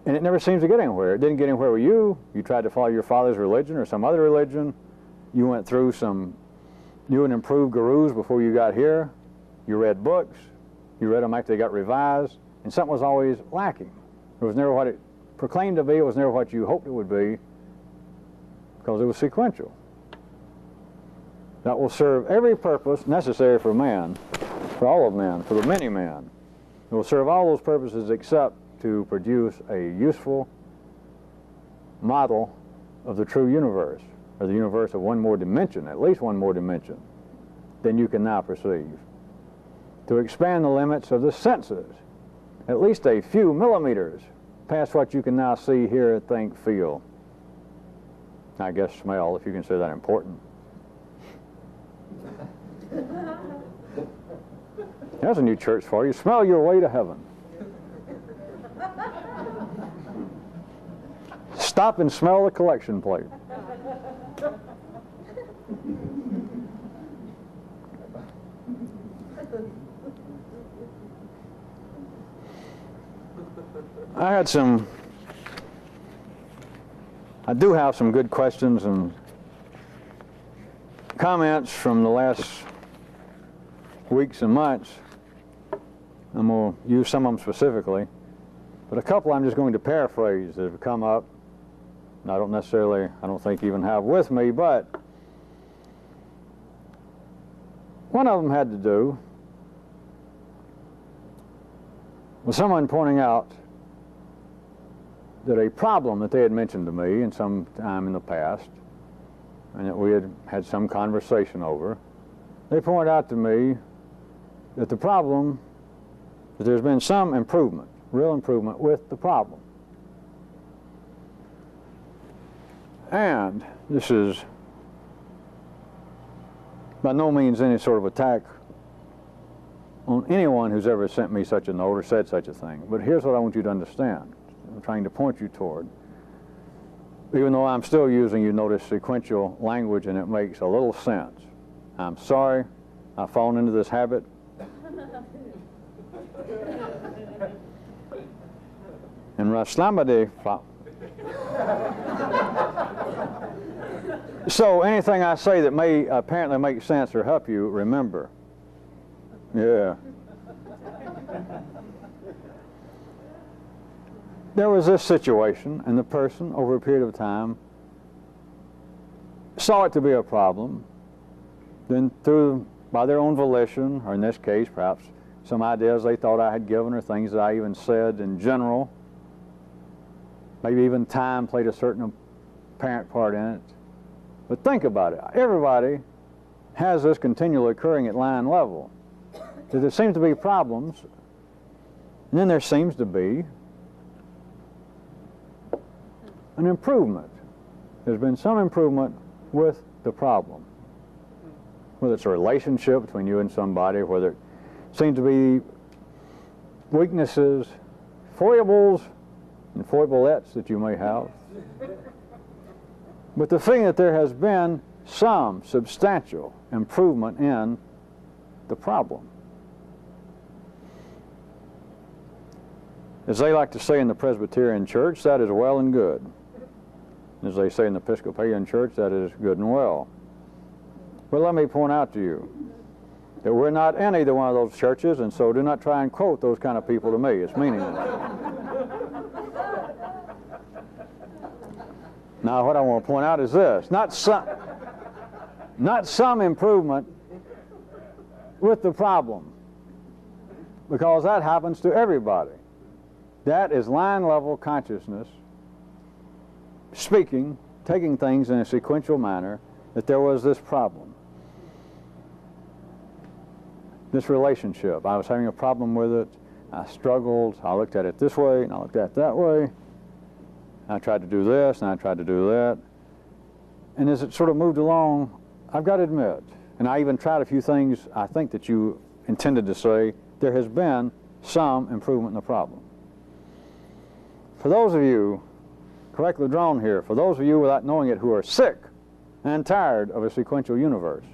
and it never seems to get anywhere. It didn't get anywhere with you. You tried to follow your father's religion or some other religion. You went through some new and improved gurus before you got here. You read books. You read them after they got revised, and something was always lacking. It was never what it proclaimed to be. It was never what you hoped it would be, because it was sequential. That will serve every purpose necessary for man, for all of man, for the many man. It will serve all those purposes except to produce a useful model of the true universe, or the universe of one more dimension, at least one more dimension, than you can now perceive. To expand the limits of the senses, at least a few millimeters past what you can now see, hear, think, feel. I guess smell, if you consider that important. There's a new church for you. Smell your way to heaven. Stop and smell the collection plate. I do have some good questions and comments from the last weeks and months. I'm going to use some of them specifically, but a couple I'm just going to paraphrase that have come up. And I don't think even have with me, but one of them had to do with someone pointing out that a problem that they had mentioned to me in some time in the past, and that we had had some conversation over, they pointed out to me that the problem, that there's been some improvement, real improvement with the problem. And this is by no means any sort of attack on anyone who's ever sent me such a note or said such a thing. But here's what I want you to understand. I'm trying to point you toward. Even though I'm still using, you notice, sequential language, and it makes a little sense. I'm sorry I've fallen into this habit. And Raslamadi. So anything I say that may apparently make sense or help you, remember. Yeah. There was this situation, and the person, over a period of time, saw it to be a problem, then by their own volition, or in this case, perhaps some ideas they thought I had given or things that I even said in general, maybe even time played a certain apparent part in it. But think about it. Everybody has this continually occurring at line level. There seems to be problems, and then there seems to be an improvement. There's been some improvement with the problem. Whether it's a relationship between you and somebody, whether it seems to be weaknesses, foibles, and foiblets that you may have. But the thing that there has been some substantial improvement in the problem. As they like to say in the Presbyterian Church, that is well and good. As they say in the Episcopalian Church, that is good and well. But let me point out to you that we're not in either one of those churches, and so do not try and quote those kind of people to me. It's meaningless. Now, what I want to point out is this. Not some improvement with the problem, because that happens to everybody. That is line-level consciousness speaking, taking things in a sequential manner, that there was this problem, this relationship. I was having a problem with it. I struggled. I looked at it this way, and I looked at it that way. I tried to do this, and I tried to do that. And as it sort of moved along, I've got to admit, and I even tried a few things I think that you intended to say, there has been some improvement in the problem. For those of you, correctly drawn here, for those of you without knowing it who are sick and tired of a sequential universe,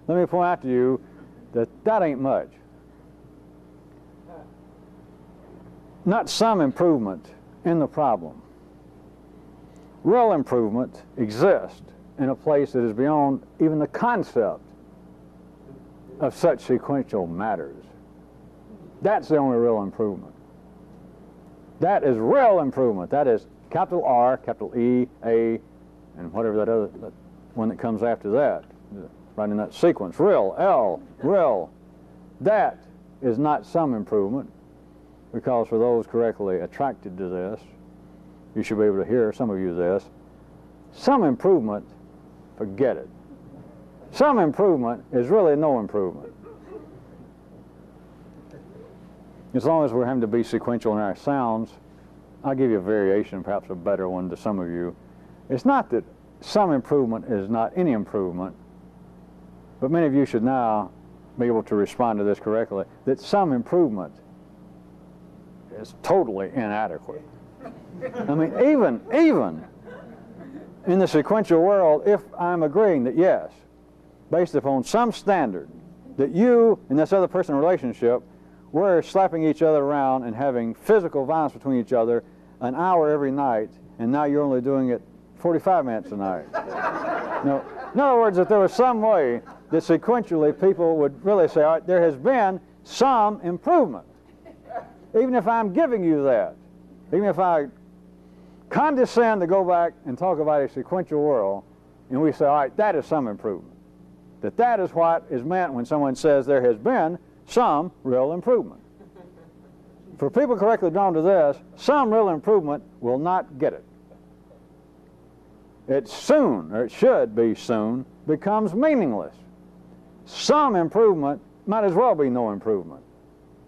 let me point out to you that that ain't much. Not some improvement in the problem. Real improvement exists in a place that is beyond even the concept of such sequential matters. That's the only real improvement. That is real improvement. That is capital R, capital E, A, and whatever that other one that comes after that, right in that sequence. Real, L, real. That is not some improvement, because for those correctly attracted to this, you should be able to hear, some of you, this. Some improvement, forget it. Some improvement is really no improvement. As long as we're having to be sequential in our sounds, I'll give you a variation, perhaps a better one to some of you. It's not that some improvement is not any improvement, but many of you should now be able to respond to this correctly, that some improvement is totally inadequate. I mean, even in the sequential world, if I'm agreeing that yes, based upon some standard, that you and this other person in a relationship, we're slapping each other around and having physical violence between each other an hour every night, and now you're only doing it 45 minutes a night. No, in other words, if there was some way that sequentially people would really say, all right, there has been some improvement. Even if I'm giving you that, even if I condescend to go back and talk about a sequential world, and we say, all right, that is some improvement. That is what is meant when someone says there has been some real improvement. For people correctly drawn to this, some real improvement will not get it. It soon, or it should be soon, becomes meaningless. Some improvement might as well be no improvement.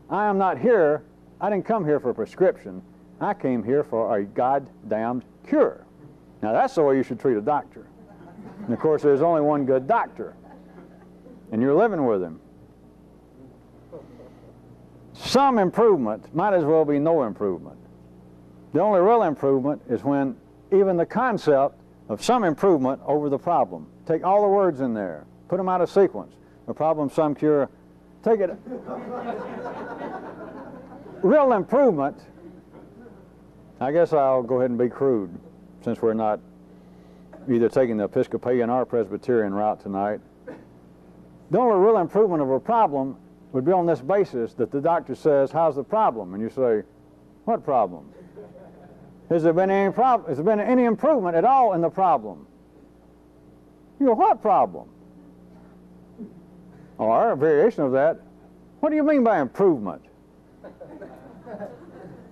I am not here, I didn't come here for a prescription. I came here for a goddamned cure. Now that's the way you should treat a doctor. And of course there's only one good doctor, and you're living with him. Some improvement might as well be no improvement. The only real improvement is when even the concept of some improvement over the problem. Take all the words in there, put them out of sequence. The problem, some cure, take it. Real improvement, I guess I'll go ahead and be crude, since we're not either taking the Episcopalian or Presbyterian route tonight. The only real improvement of a problem would be on this basis that the doctor says, how's the problem? And you say, what problem? Has there been any problem? Has there been any improvement at all in the problem? You go, what problem? Or a variation of that, what do you mean by improvement?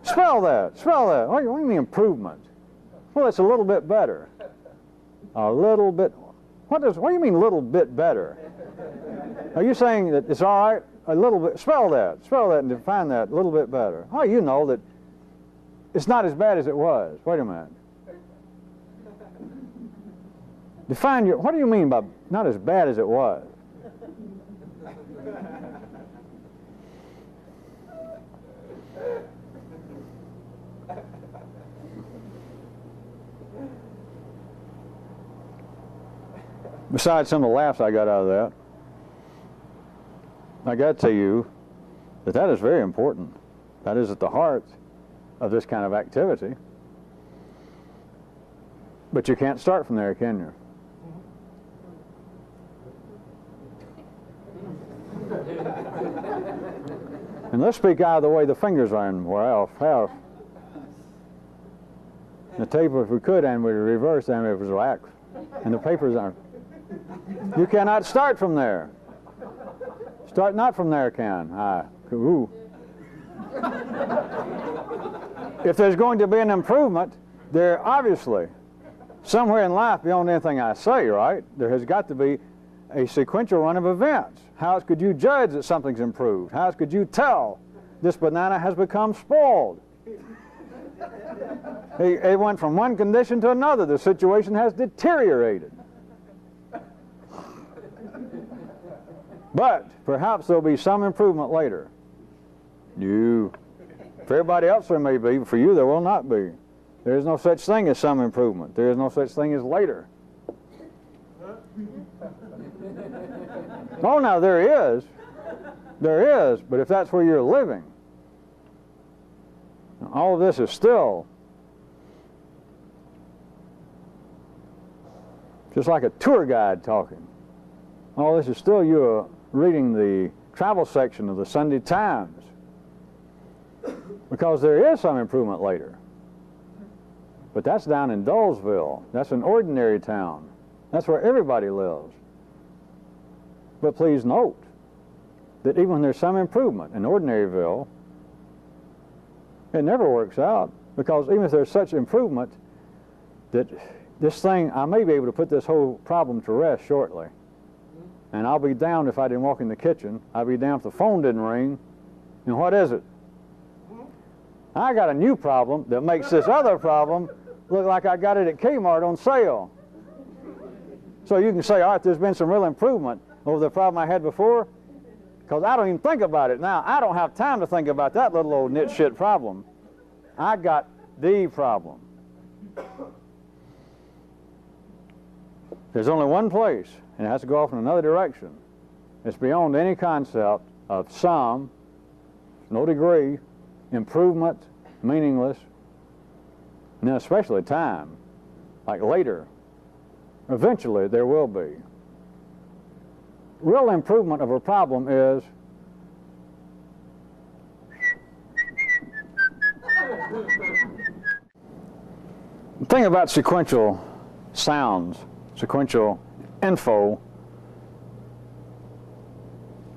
Spell that. Spell that. What do you mean improvement? Well, it's a little bit better. A little bit. What do you mean a little bit better? Are you saying that it's all right? A little bit. Spell that. Spell that and define that a little bit better. Oh, you know that it's not as bad as it was. Wait a minute. Define what do you mean by not as bad as it was? Besides some of the laughs I got out of that, I got to tell you that is very important. That is at the heart of this kind of activity. But you can't start from there, can you? And let's speak out of the way the fingers are in where I have. The tape, if we could, and we reverse them, it was black. And the papers are. You cannot start from there. Start not from there, Ken. Ooh. If there's going to be an improvement, there obviously, somewhere in life beyond anything I say, right, there has got to be a sequential run of events. How else could you judge that something's improved? How else could you tell this banana has become spoiled? It went from one condition to another. The situation has deteriorated. But perhaps there'll be some improvement later. For everybody else there may be, but for you there will not be. There is no such thing as some improvement. There is no such thing as later. Oh, now there is. There is, but if that's where you're living, all of this is still just like a tour guide talking. All this is still you reading the travel section of the Sunday Times, because there is some improvement later. But that's down in Dolesville. That's an ordinary town. That's where everybody lives. But please note that even when there's some improvement in Ordinaryville, it never works out, because even if there's such improvement, that this thing, I may be able to put this whole problem to rest shortly. And I'll be damned if I didn't walk in the kitchen. I'll be damned if the phone didn't ring. And what is it? I got a new problem that makes this other problem look like I got it at Kmart on sale. So you can say, all right, there's been some real improvement over the problem I had before, because I don't even think about it now. I don't have time to think about that little old nit shit problem. I got the problem. There's only one place, and it has to go off in another direction. It's beyond any concept of some, no degree, improvement, meaningless, and then especially time, like later. Eventually there will be. Real improvement of a problem is the thing about sequential sounds, sequential info,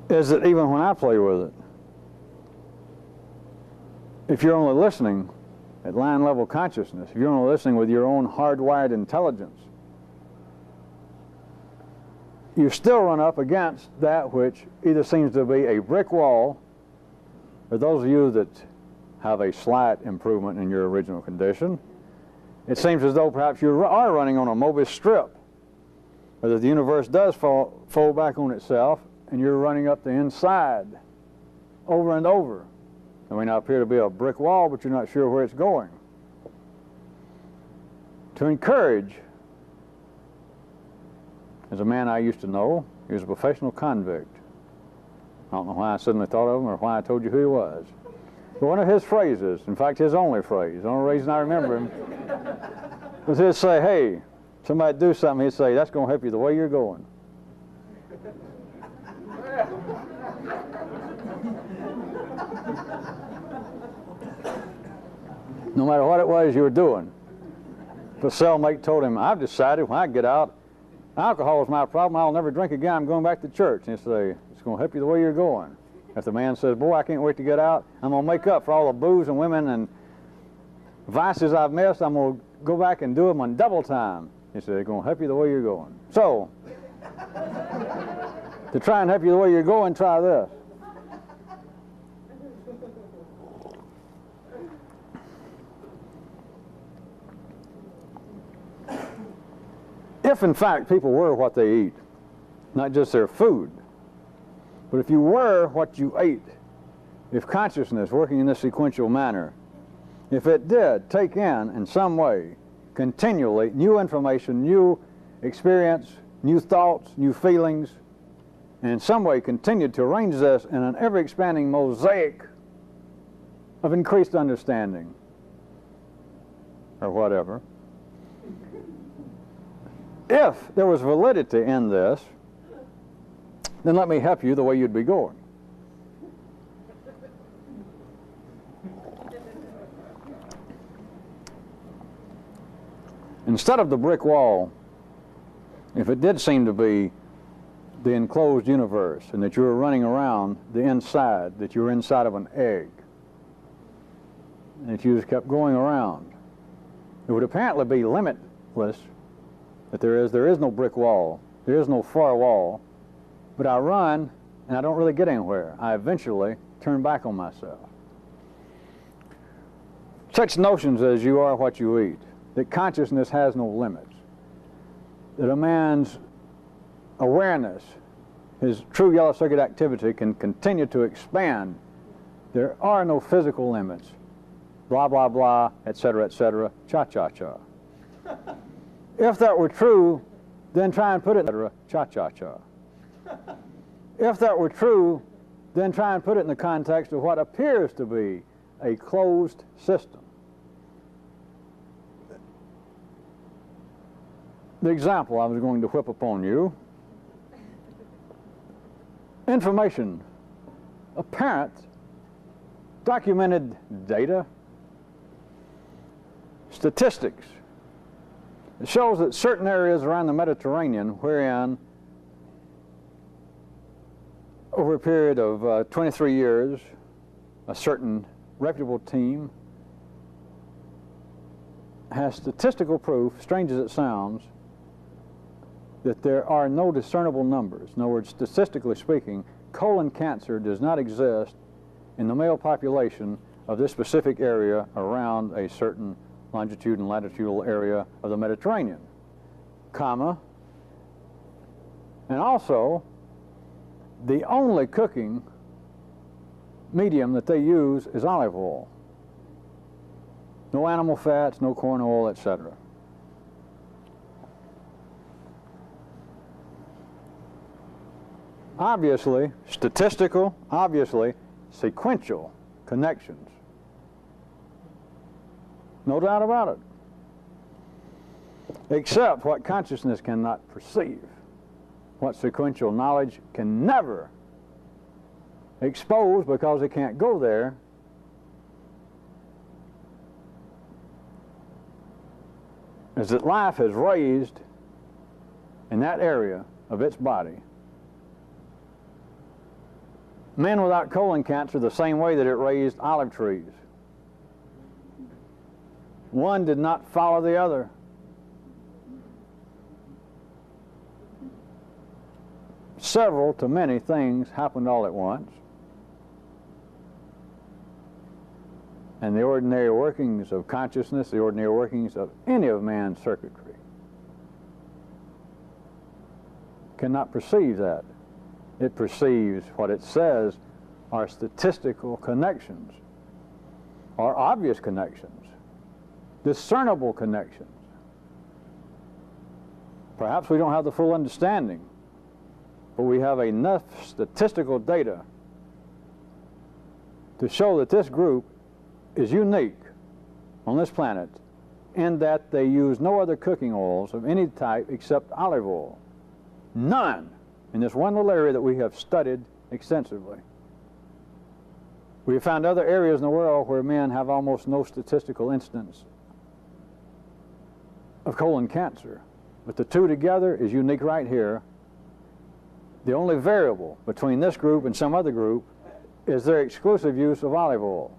is that even when I play with it, if you're only listening at line level consciousness, if you're only listening with your own hardwired intelligence, you still run up against that which either seems to be a brick wall, or those of you that have a slight improvement in your original condition, it seems as though perhaps you are running on a Mobius strip, or that the universe does fold back on itself, and you're running up the inside over and over. It may not appear to be a brick wall, but you're not sure where it's going. To encourage, as a man I used to know, he was a professional convict. I don't know why I suddenly thought of him or why I told you who he was. But one of his phrases, in fact his only phrase, the only reason I remember him, was he'd say, hey, somebody do something, he'd say, that's going to help you the way you're going. No matter what it was you were doing. The cellmate told him, I've decided when I get out, Alcohol is my problem. I'll never drink again. I'm going back to church. And you say, it's going to help you the way you're going. If the man says, boy, I can't wait to get out, I'm going to make up for all the booze and women and vices I've missed. I'm going to go back and do them on double time. He said, it's going to help you the way you're going. So, to try and help you the way you're going, try this. If, in fact, people were what they eat, not just their food, but if you were what you ate, if consciousness working in this sequential manner, if it did take in some way, continually, new information, new experience, new thoughts, new feelings, and in some way continued to arrange this in an ever-expanding mosaic of increased understanding, or whatever, if there was validity in this, then let me help you the way you'd be going. Instead of the brick wall, if it did seem to be the enclosed universe and that you were running around the inside, that you were inside of an egg, and that you just kept going around, it would apparently be limitless, that there is no brick wall, there is no far wall, but I run and I don't really get anywhere. I eventually turn back on myself. Such notions as you are what you eat, that consciousness has no limits, that a man's awareness, his true yellow circuit activity can continue to expand. There are no physical limits, blah, blah, blah, etc., cha-cha-cha. If that were true, then try and put it, cha-cha-cha. If that were true, then try and put it in the context of what appears to be a closed system. The example I was going to whip upon you, information, apparent, documented data, statistics. It shows that certain areas around the Mediterranean wherein over a period of 23 years, a certain reputable team has statistical proof, strange as it sounds, that there are no discernible numbers. In other words, statistically speaking, colon cancer does not exist in the male population of this specific area around a certain longitude and latitudinal area of the Mediterranean, comma, and also the only cooking medium that they use is olive oil. No animal fats, no corn oil, etc. Obviously, statistical, obviously, sequential connections. No doubt about it. Except what consciousness cannot perceive, what sequential knowledge can never expose because it can't go there, is that life has raised in that area of its body men without colon cancer the same way that it raised olive trees. One did not follow the other. Several to many things happened all at once. And the ordinary workings of consciousness, the ordinary workings of any of man's circuitry, cannot perceive that. It perceives what it says are statistical connections, or obvious connections, discernible connections. Perhaps we don't have the full understanding, but we have enough statistical data to show that this group is unique on this planet in that they use no other cooking oils of any type except olive oil. None in this one little area that we have studied extensively. We have found other areas in the world where men have almost no statistical instance of colon cancer, But the two together is unique right here. The only variable between this group and some other group is their exclusive use of olive oil.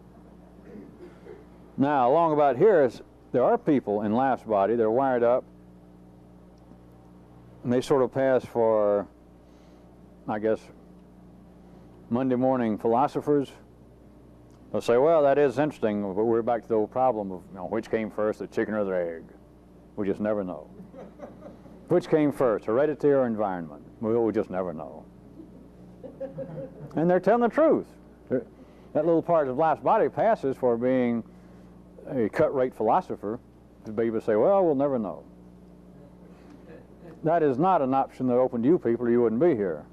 Now, along about here, there are people in life's body, they're wired up, and they sort of pass for, I guess, Monday morning philosophers. They'll say, well, that is interesting, but we're back to the old problem of, which came first, the chicken or the egg? We just never know. Which came first, heredity or environment? We just never know. And they're telling the truth. That little part of life's body passes for being a cut-rate philosopher. The people say, well, we'll never know. That is not an option that open to you people, or you wouldn't be here.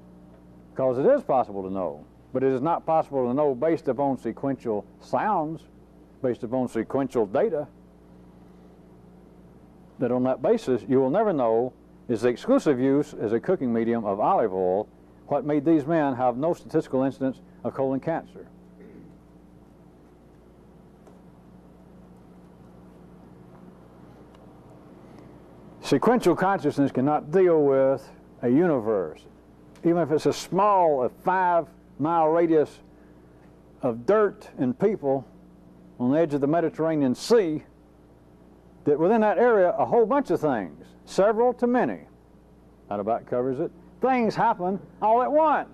Because it is possible to know. But it is not possible to know based upon sequential sounds, based upon sequential data. That on that basis, you will never know is the exclusive use as a cooking medium of olive oil what made these men have no statistical incidence of colon cancer. Sequential consciousness cannot deal with a universe, even if it's a small, a 5-mile radius of dirt and people on the edge of the Mediterranean Sea, that within that area, a whole bunch of things, several to many, that about covers it, things happen all at once.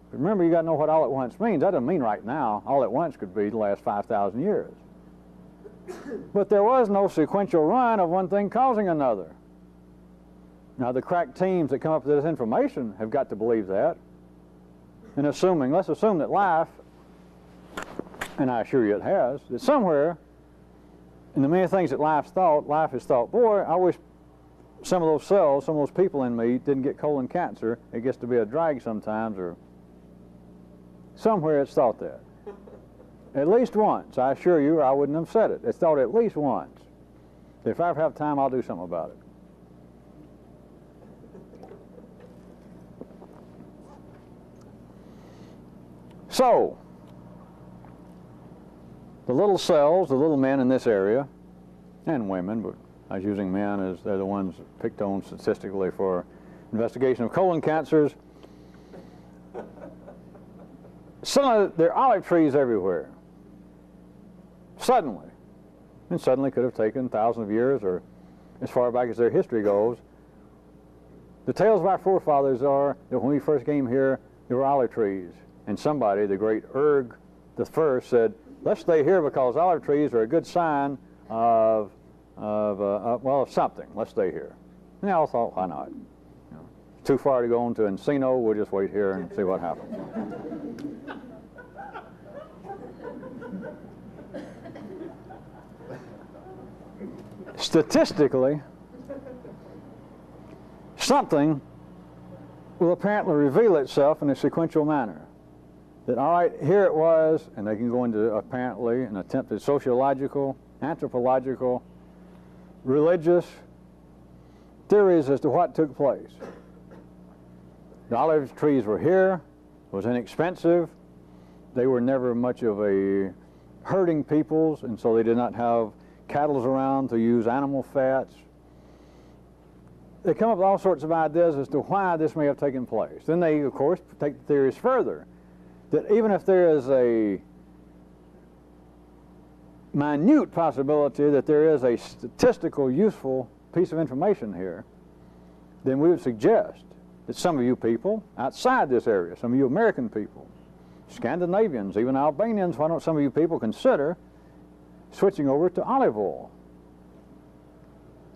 But remember, you got to know what all at once means. That doesn't mean right now. All at once could be the last 5,000 years. But there was no sequential run of one thing causing another. Now, the crack teams that come up with this information have got to believe that. And let's assume that life, and I assure you it has, that somewhere in the many things that life has thought, boy, I wish some of those cells, some of those people in me didn't get colon cancer. It gets to be a drag sometimes, or somewhere it's thought that. At least once. I assure you, I wouldn't have said it. It's thought at least once. If I ever have time, I'll do something about it. So, the little cells, the little men in this area, and women, but I was using men as they're the ones picked on statistically for investigation of colon cancers. Suddenly, there are olive trees everywhere. Suddenly. And suddenly could have taken thousands of years, or as far back as their history goes. The tales of our forefathers are that when we first came here, there were olive trees. And somebody, the great Erg the First, said, let's stay here because olive trees are a good sign of something. Let's stay here. And they all thought, why not? Too far to go on to Encino, we'll just wait here and see what happens. Statistically, something will apparently reveal itself in a sequential manner. That, all right, here it was, and they can go into apparently an attempt at sociological, anthropological, religious theories as to what took place. The olive trees were here, it was inexpensive, they were never much of a herding peoples, and so they did not have cattle around to use animal fats. They come up with all sorts of ideas as to why this may have taken place. Then they, of course, take the theories further, that even if there is a minute possibility that there is a statistical useful piece of information here, then we would suggest that some of you people outside this area, some of you American people, Scandinavians, even Albanians, why don't some of you people consider switching over to olive oil?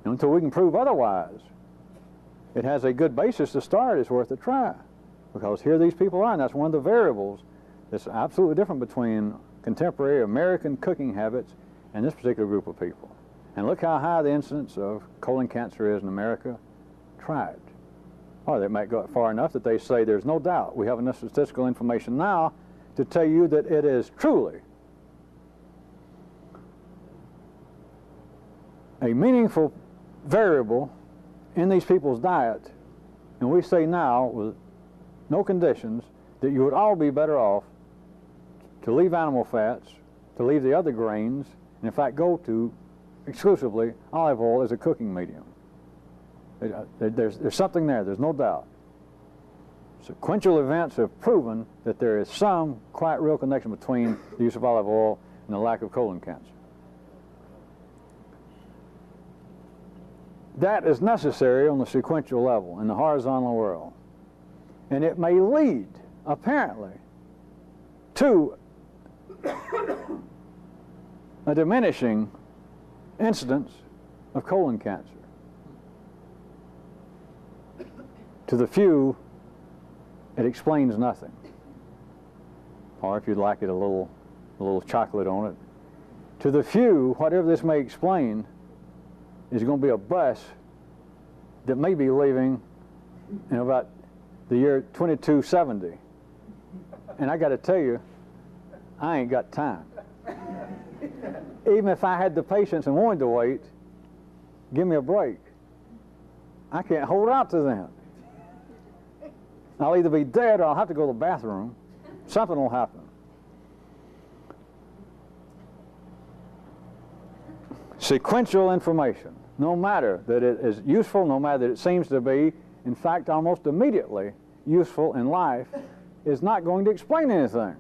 And until we can prove otherwise, it has a good basis to start. It's worth a try. Because here these people are, and that's one of the variables that's absolutely different between contemporary American cooking habits and this particular group of people. And look how high the incidence of colon cancer is in America. Try it. Or they might go far enough that they say there's no doubt. We have enough statistical information now to tell you that it is truly a meaningful variable in these people's diet. And we say now, with no conditions, that you would all be better off to leave animal fats, to leave the other grains, and in fact go to exclusively olive oil as a cooking medium. There's something there, there's no doubt. Sequential events have proven that there is some quite real connection between the use of olive oil and the lack of colon cancer. That is necessary on the sequential level in the horizontal world. And it may lead, apparently, to a diminishing incidence of colon cancer. To the few, it explains nothing. Or if you'd like it, a little chocolate on it. To the few, whatever this may explain is going to be a bus that may be leaving in about the year 2270. And I got to tell you, I ain't got time. Even if I had the patience and wanted to wait, give me a break. I can't hold out to then. I'll either be dead or I'll have to go to the bathroom. Something will happen. Sequential information, no matter that it is useful, no matter that it seems to be, in fact, almost immediately useful in life, is not going to explain anything.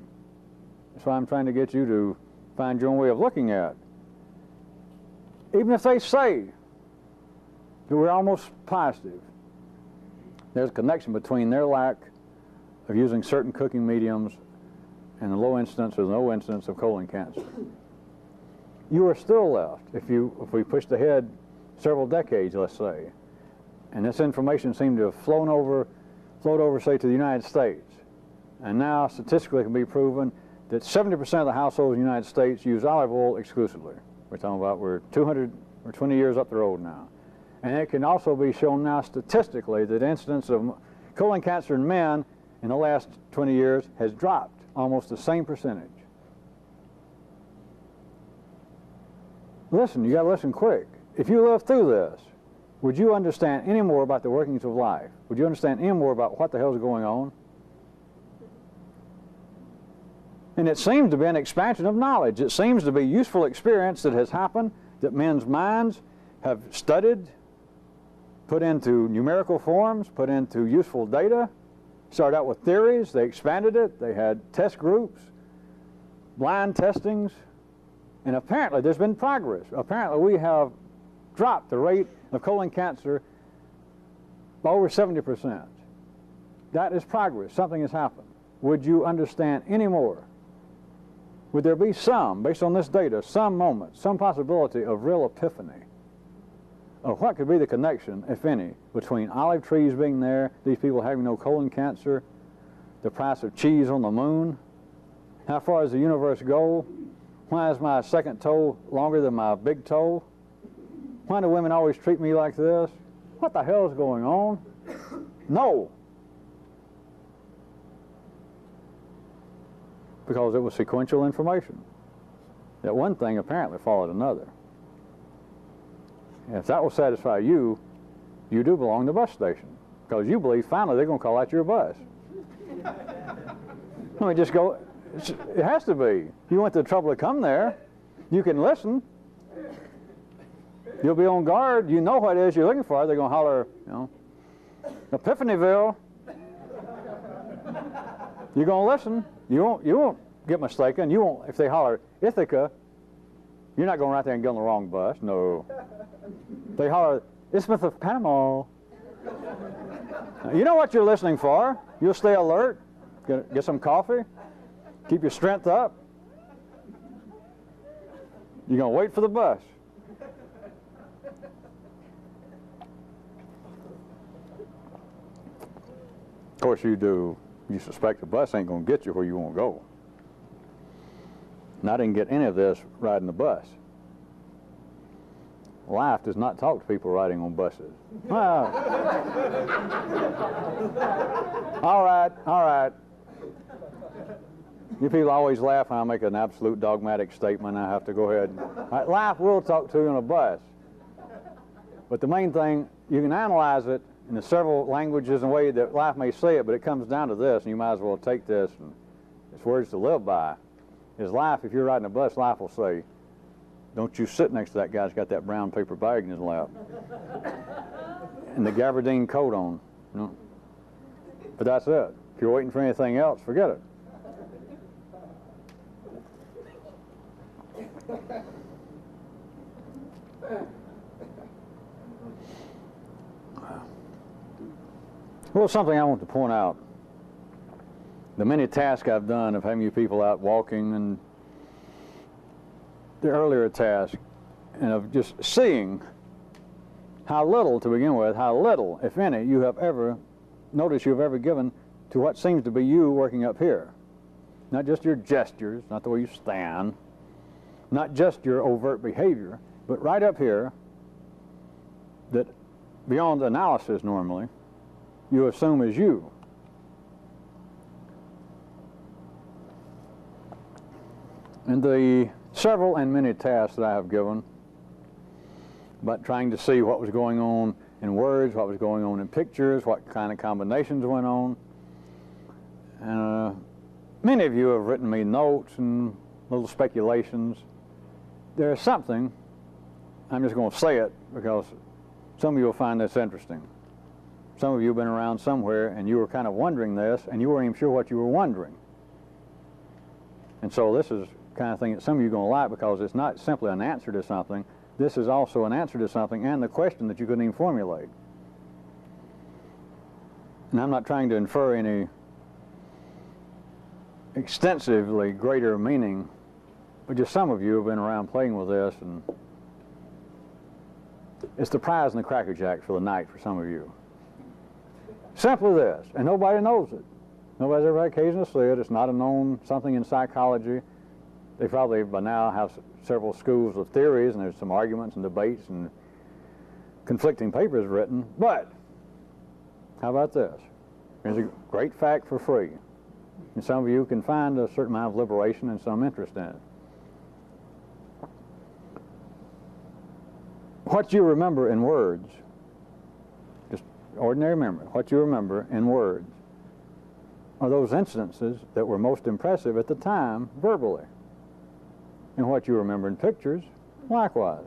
That's why I'm trying to get you to find your own way of looking at it. Even if they say that we're almost positive, there's a connection between their lack of using certain cooking mediums and the low incidence or no incidence of colon cancer. You are still left, if we pushed ahead several decades, let's say, and this information seemed to have flowed over, say, to the United States, and now statistically it can be proven that 70% of the households in the United States use olive oil exclusively. We're talking about we're 220 years up the road now. And it can also be shown now statistically that incidence of colon cancer in men in the last 20 years has dropped almost the same percentage. Listen, you got to listen quick. If you live through this, would you understand any more about the workings of life? Would you understand any more about what the hell is going on? And it seems to be an expansion of knowledge. It seems to be useful experience that has happened, that men's minds have studied, put into numerical forms, put into useful data. Started out with theories, they expanded it, they had test groups, blind testings, and apparently there's been progress. Apparently we have dropped the rate of colon cancer by over 70%. That is progress. Something has happened. Would you understand any more? Would there be some, based on this data, some moment, some possibility of real epiphany of what could be the connection, if any, between olive trees being there, these people having no colon cancer, the price of cheese on the moon, how far does the universe go, why is my second toe longer than my big toe, why do women always treat me like this, what the hell is going on? No. Because it was sequential information. That one thing apparently followed another. And if that will satisfy you, you do belong to the bus station. Because you believe finally they're going to call out your bus. Let me just go, it has to be. You went to the trouble to come there. You can listen. You'll be on guard. You know what it is you're looking for. They're going to holler, you know, Epiphanyville. You're going to listen. You won't get mistaken. You won't, if they holler Ithaca, you're not going right there and get on the wrong bus. No. They holler Isthmus of Panama. You know what you're listening for. You'll stay alert, get some coffee, keep your strength up. You're going to wait for the bus. Of course you suspect the bus ain't going to get you where you want to go. And I didn't get any of this riding the bus. Life does not talk to people riding on buses. Well, all right. You people always laugh when I make an absolute dogmatic statement. I have to go ahead. Life will talk to you on a bus. But the main thing, you can analyze it in the several languages and ways that life may say it, but it comes down to this, and you might as well take this, and it's words to live by. Is life, if you're riding a bus, life will say, don't you sit next to that guy that's got that brown paper bag in his lap and the gabardine coat on. You know? But that's it. If you're waiting for anything else, forget it. Well, something I want to point out. The many tasks I've done of having you people out walking, and the earlier task, and of just seeing how little, to begin with, how little, if any, you have ever noticed you've ever given to what seems to be you working up here. Not just your gestures, not the way you stand, not just your overt behavior, but right up here, that beyond analysis normally, you assume is you. And the several and many tasks that I have given about trying to see what was going on in words, what was going on in pictures, what kind of combinations went on. And many of you have written me notes and little speculations. There's something, I'm just going to say it because some of you will find this interesting. Some of you have been around somewhere and you were kind of wondering this and you weren't even sure what you were wondering. And so this is the kind of thing that some of you are going to like, because it's not simply an answer to something. This is also an answer to something and the question that you couldn't even formulate. And I'm not trying to infer any extensively greater meaning, but just some of you have been around playing with this, and it's the prize in the Cracker Jack for the night for some of you. Simply this, and nobody knows it. Nobody's ever had occasion to see it. It's not a known something in psychology. They probably by now have several schools of theories, and there's some arguments and debates and conflicting papers written. But how about this? Here's a great fact for free. And some of you can find a certain amount of liberation and some interest in it. What you remember in words, just ordinary memory, what you remember in words are those incidences that were most impressive at the time verbally. And what you remember in pictures, likewise.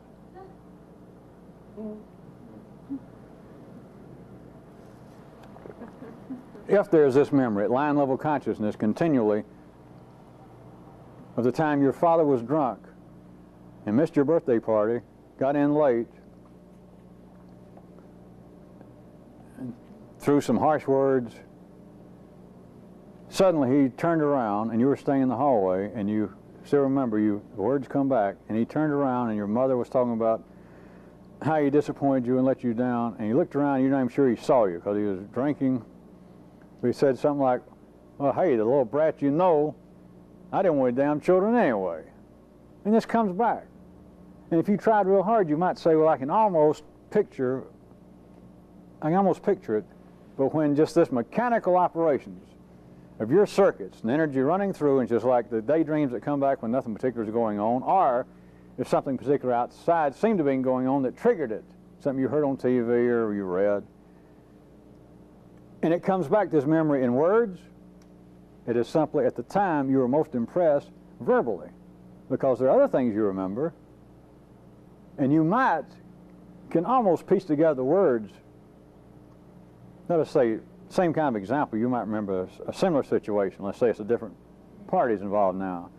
If there's this memory at line level consciousness continually of the time your father was drunk and missed your birthday party, got in late, and threw some harsh words, suddenly he turned around and you were staying in the hallway and you still remember, the words come back, and he turned around and your mother was talking about how he disappointed you and let you down, and he looked around and you're not even sure he saw you because he was drinking. But he said something like, well, hey, the little brat, you know, I didn't want damn children anyway. And this comes back. And if you tried real hard, you might say, well, I can almost picture it, but when just this mechanical operations of your circuits and energy running through, and just like the daydreams that come back when nothing particular is going on, or if something particular outside seemed to be going on that triggered it, something you heard on TV or you read, and it comes back, this memory in words, it is simply at the time you were most impressed verbally, because there are other things you remember, and you can almost piece together the words. Let us say, same kind of example, you might remember a similar situation. Let's say it's a different parties involved now.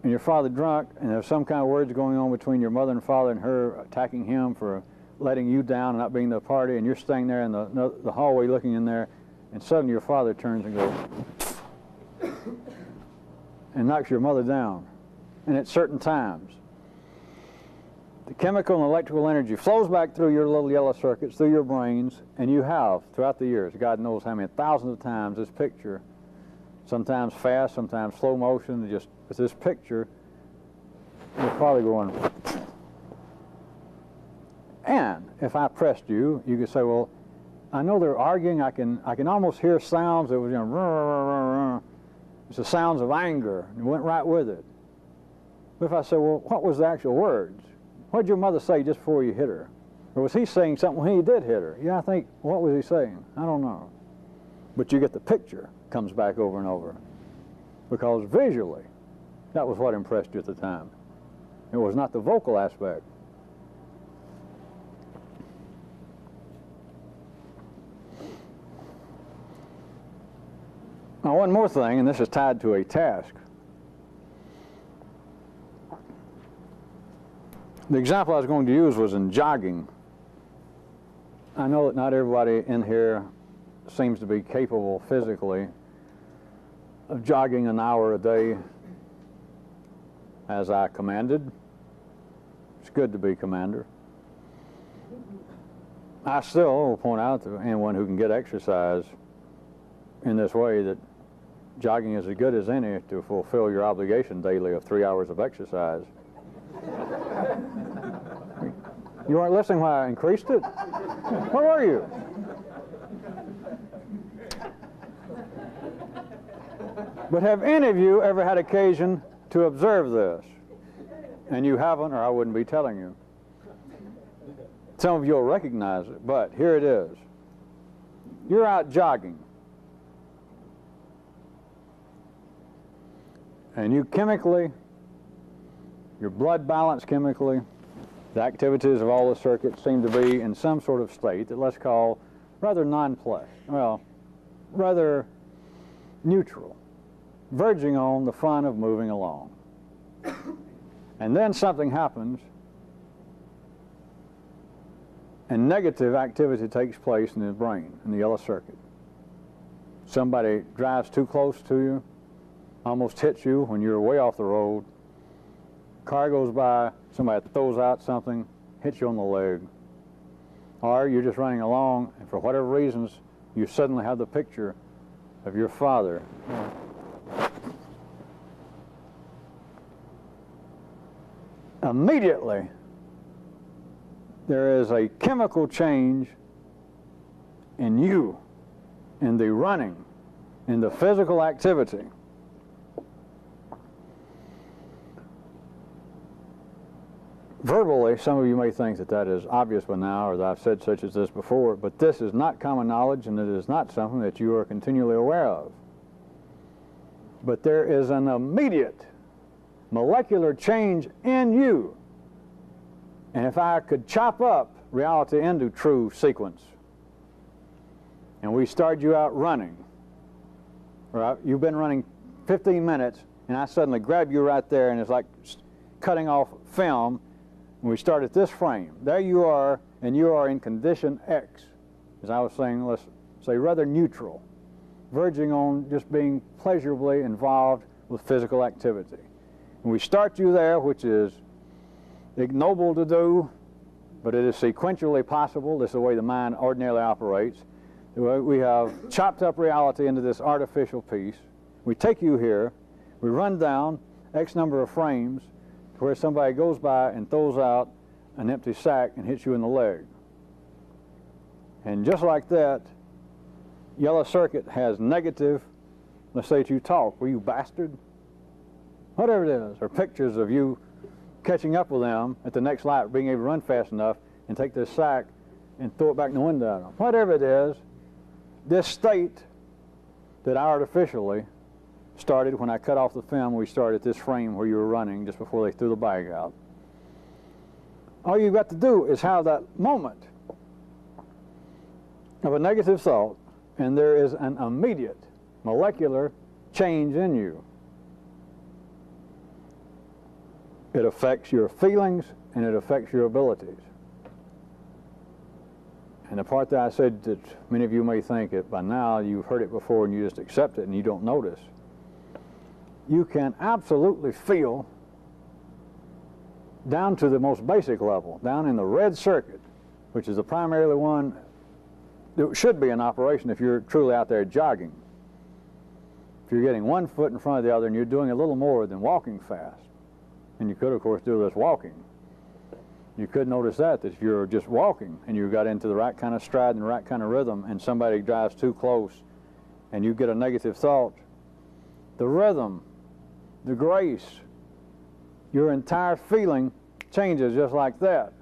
And your father drunk, and there's some kind of words going on between your mother and father and her attacking him for letting you down and not being the party, and you're staying there in the hallway looking in there, and suddenly your father turns and goes and knocks your mother down. And at certain times, the chemical and electrical energy flows back through your little yellow circuits, through your brains, and you have, throughout the years, God knows how many thousands of times, this picture, sometimes fast, sometimes slow motion, just with this picture, you're probably going. And if I pressed you, you could say, well, I know they're arguing, I can almost hear sounds that was, you know, rah, rah, rah, rah. It's the sounds of anger, and it went right with it. But if I say, well, what was the actual words? What did your mother say just before you hit her? Or was he saying something when he did hit her? Yeah, I think, what was he saying? I don't know. But you get the picture, comes back over and over. Because visually, that was what impressed you at the time. It was not the vocal aspect. Now, one more thing, and this is tied to a task. The example I was going to use was in jogging. I know that not everybody in here seems to be capable physically of jogging an hour a day as I commanded. It's good to be commander. I still will point out to anyone who can get exercise in this way that jogging is as good as any to fulfill your obligation daily of 3 hours of exercise. You weren't listening when I increased it? Where were you? But have any of you ever had occasion to observe this? And you haven't, or I wouldn't be telling you. Some of you will recognize it, but here it is. You're out jogging. And you chemically, your blood balance chemically, the activities of all the circuits seem to be in some sort of state that let's call rather nonplussed, well, rather neutral, verging on the fun of moving along. And then something happens, and negative activity takes place in the brain, in the yellow circuit. Somebody drives too close to you, almost hits you when you're way off the road. Car goes by, somebody throws out something, hits you on the leg. Or you're just running along, and for whatever reasons, you suddenly have the picture of your father. Immediately, there is a chemical change in you, in the running, in the physical activity. Verbally, some of you may think that that is obvious by now, or that I've said such as this before, but this is not common knowledge, and it is not something that you are continually aware of. But there is an immediate molecular change in you. And if I could chop up reality into true sequence, and we start you out running, or you've been running 15 minutes, and I suddenly grab you right there, and it's like cutting off film. We start at this frame. There you are, and you are in condition X. As I was saying, let's say rather neutral, verging on just being pleasurably involved with physical activity. And we start you there, which is ignoble to do, but it is sequentially possible. This is the way the mind ordinarily operates. We have chopped up reality into this artificial piece. We take you here, we run down X number of frames, to where somebody goes by and throws out an empty sack and hits you in the leg. And just like that, yellow circuit has negative, let's say that you talk, well, you bastard, whatever it is, or pictures of you catching up with them at the next light, being able to run fast enough and take this sack and throw it back in the window at them. Whatever it is, this state that I artificially started when I cut off the film, we started this frame where you were running just before they threw the bag out. All you've got to do is have that moment of a negative thought, and there is an immediate molecular change in you. It affects your feelings and it affects your abilities. And the part that I said that many of you may think that by now you've heard it before and you just accept it and you don't notice. You can absolutely feel down to the most basic level, down in the red circuit, which is the primarily one that should be in operation if you're truly out there jogging. If you're getting one foot in front of the other and you're doing a little more than walking fast, and you could, of course, do this walking. You could notice that if you're just walking and you got into the right kind of stride and the right kind of rhythm and somebody drives too close and you get a negative thought, the rhythm, the grace, your entire feeling changes just like that.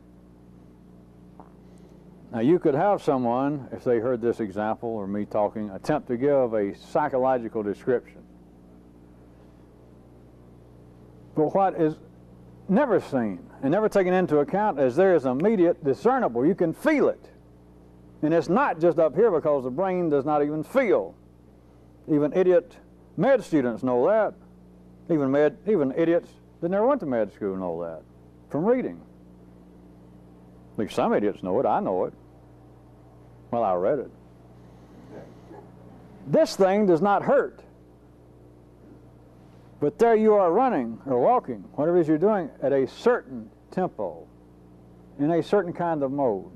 Now you could have someone, if they heard this example or me talking, attempt to give a psychological description. But what is never seen and never taken into account as there is immediate discernible. You can feel it. And it's not just up here because the brain does not even feel. Even idiot med students know that. Even idiots that never went to med school know that from reading. At least some idiots know it. I know it. Well, I read it. This thing does not hurt. But there you are running or walking, whatever it is you're doing, at a certain tempo, in a certain kind of mode.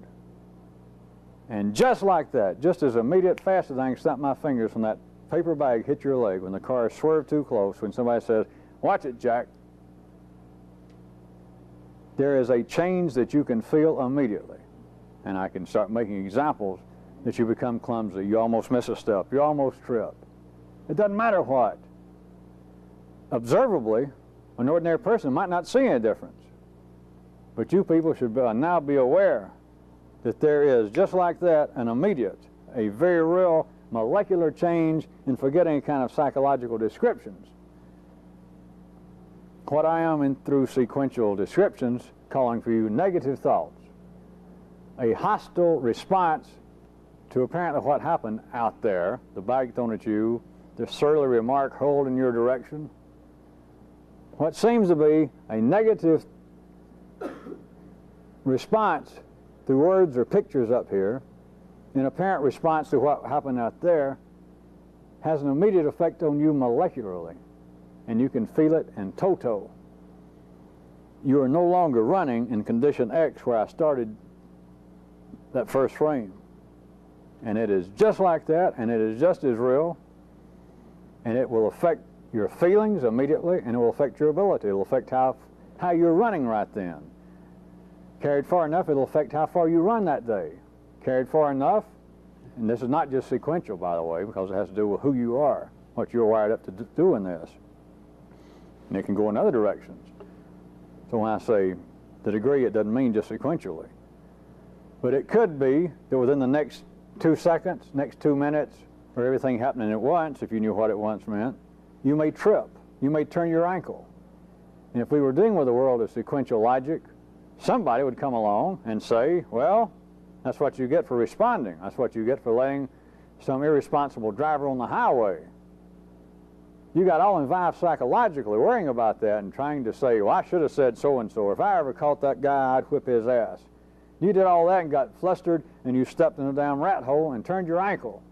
And just like that, just as immediate, fast as I can snap my fingers when that paper bag hit your leg, when the car swerved too close, when somebody says, "Watch it, Jack," there is a change that you can feel immediately. And I can start making examples that you become clumsy, you almost miss a step, you almost trip. It doesn't matter what. Observably, an ordinary person might not see any difference. But you people should now be aware that there is, just like that, an immediate, a very real molecular change in forgetting any kind of psychological descriptions. What I am in through sequential descriptions calling for you negative thoughts, a hostile response to apparently what happened out there, the bag thrown at you, the surly remark hurled in your direction, what seems to be a negative response through words or pictures up here, an apparent response to what happened out there, has an immediate effect on you molecularly, and you can feel it in toto. You are no longer running in condition X where I started that first frame. And it is just like that, and it is just as real, and it will affect your feelings immediately, and it will affect your ability. It will affect how you're running right then. Carried far enough, it will affect how far you run that day. Carried far enough, and this is not just sequential, by the way, because it has to do with who you are, what you're wired up to do in this. And it can go in other directions. So when I say the degree, it doesn't mean just sequentially. But it could be that within the next 2 seconds, next 2 minutes, or everything happening at once, if you knew what it once meant, you may trip. You may turn your ankle. And if we were dealing with a world of sequential logic, somebody would come along and say, well, that's what you get for responding. That's what you get for letting some irresponsible driver on the highway. You got all involved psychologically worrying about that and trying to say, well, I should have said so-and-so. Or if I ever caught that guy, I'd whip his ass. You did all that and got flustered, and you stepped in a damn rat hole and turned your ankle.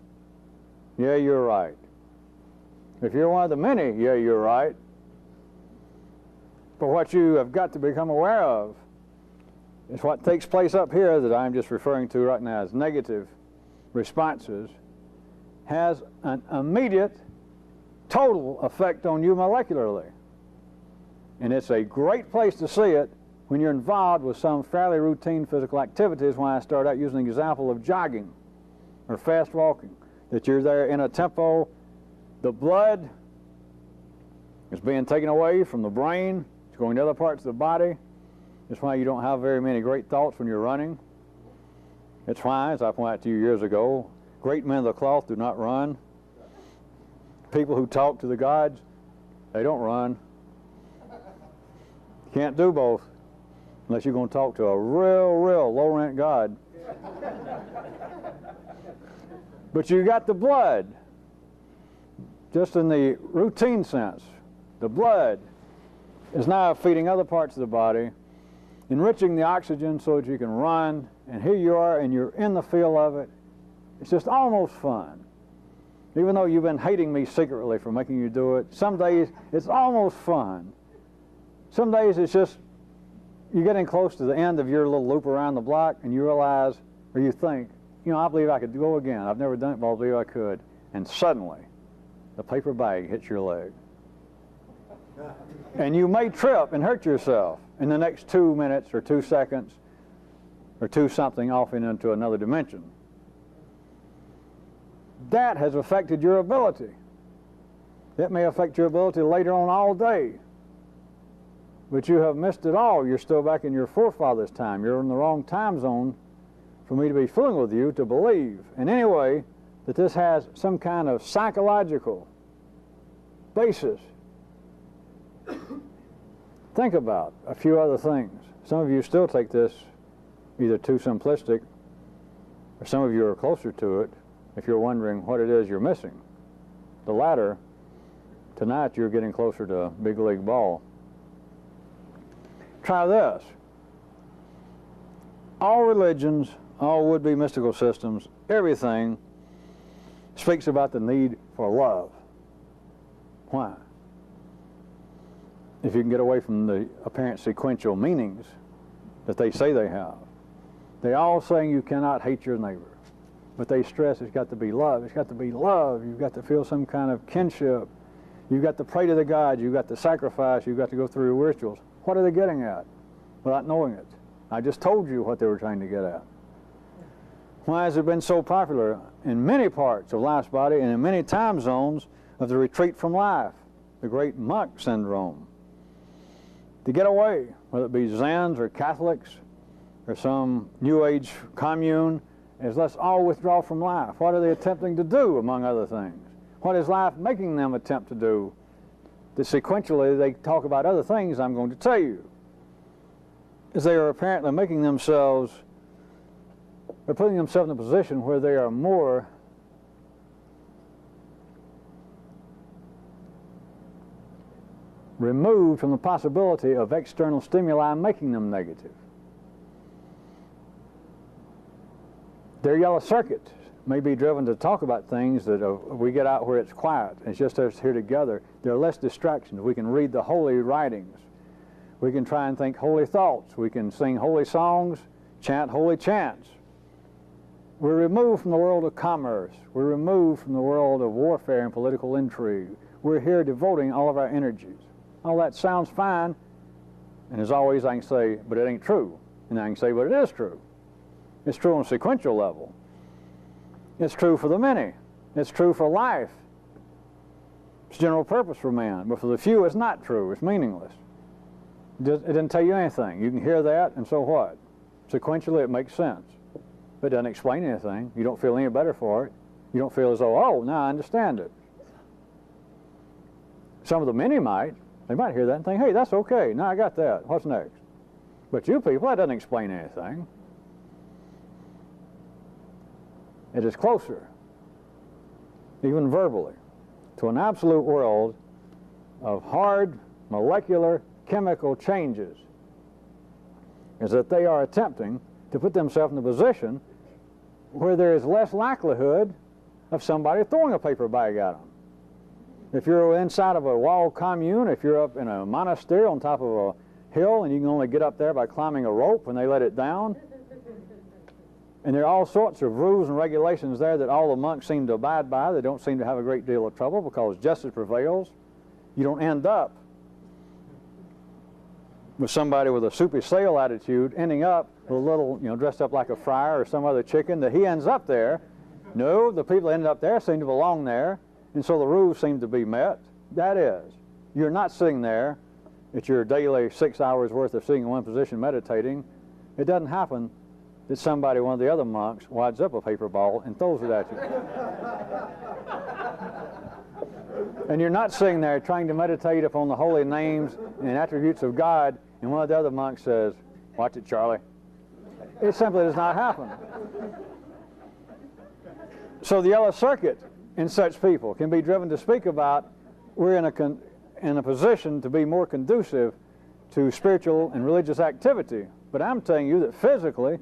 Yeah, you're right. If you're one of the many, yeah, you're right. But what you have got to become aware of is what takes place up here that I'm just referring to right now as negative responses has an immediate, total effect on you molecularly. And it's a great place to see it when you're involved with some fairly routine physical activities. When I start out using the example of jogging or fast walking, that you're there in a tempo, the blood is being taken away from the brain, it's going to other parts of the body. It's why you don't have very many great thoughts when you're running. It's why, as I pointed out to you years ago, great men of the cloth do not run. People who talk to the gods, they don't run. You can't do both unless you're going to talk to a real low-rent god. But you got the blood. Just in the routine sense, the blood is now feeding other parts of the body, enriching the oxygen so that you can run, and here you are and you're in the feel of it. It's just almost fun. Even though you've been hating me secretly for making you do it, some days it's almost fun. Some days it's just, you're getting close to the end of your little loop around the block and you realize, or you think, you know, I believe I could go again. I've never done it, but I believe I could. And suddenly, the paper bag hits your leg. And you may trip and hurt yourself in the next 2 minutes or 2 seconds or 2 something off into another dimension. That has affected your ability. That may affect your ability later on all day. But you have missed it all. You're still back in your forefathers' time. You're in the wrong time zone for me to be fooling with you to believe in any way that this has some kind of psychological basis Think about a few other things. Some of you still take this either too simplistic, or some of you are closer to it if you're wondering what it is you're missing. The latter, tonight you're getting closer to big league ball. Try this. All religions, all would-be mystical systems, everything speaks about the need for love. Why? If you can get away from the apparent sequential meanings that they say they have. They're all saying you cannot hate your neighbor, but they stress it's got to be love. It's got to be love. You've got to feel some kind of kinship. You've got to pray to the gods. You've got to sacrifice. You've got to go through your rituals. What are they getting at without knowing it? I just told you what they were trying to get at. Why has it been so popular in many parts of life's body and in many time zones of the retreat from life, the great monk syndrome? To get away, whether it be Zens or Catholics or some New Age commune, is let's all withdraw from life. What are they attempting to do, among other things? What is life making them attempt to do? That sequentially they talk about other things I'm going to tell you. Is they are apparently making themselves, they're putting themselves in a position where they are more removed from the possibility of external stimuli making them negative. Their yellow circuit may be driven to talk about things that we get out where it's quiet. It's just us here together. There are less distractions. We can read the holy writings. We can try and think holy thoughts. We can sing holy songs, chant holy chants. We're removed from the world of commerce. We're removed from the world of warfare and political intrigue. We're here devoting all of our energies. All that sounds fine, and as always I can say, but it ain't true. And I can say, but it is true. It's true on a sequential level. It's true for the many. It's true for life. It's general purpose for man. But for the few, it's not true. It's meaningless. It didn't tell you anything. You can hear that, and so what? Sequentially, it makes sense. But it doesn't explain anything. You don't feel any better for it. You don't feel as though, oh, now I understand it. Some of the many might. They might hear that and think, hey, that's okay. Now I got that. What's next? But you people, that doesn't explain anything. It is closer, even verbally, to an absolute world of hard molecular chemical changes, is that they are attempting to put themselves in a position where there is less likelihood of somebody throwing a paper bag at them. If you're inside of a walled commune, if you're up in a monastery on top of a hill and you can only get up there by climbing a rope when they let it down, and there are all sorts of rules and regulations there that all the monks seem to abide by. They don't seem to have a great deal of trouble because justice prevails. You don't end up with somebody with a soupy sail attitude ending up with a little, dressed up like a friar or some other chicken that he ends up there. No, the people that ended up there seem to belong there, and so the rules seem to be met. That is, you're not sitting there at your daily 6 hours worth of sitting in one position meditating. It doesn't happen that somebody, one of the other monks, wads up a paper ball and throws it at you. And you're not sitting there trying to meditate upon the holy names and attributes of God, and one of the other monks says, watch it, Charlie. It simply does not happen. So the yellow circuit in such people can be driven to speak about we're in a position to be more conducive to spiritual and religious activity. But I'm telling you that physically,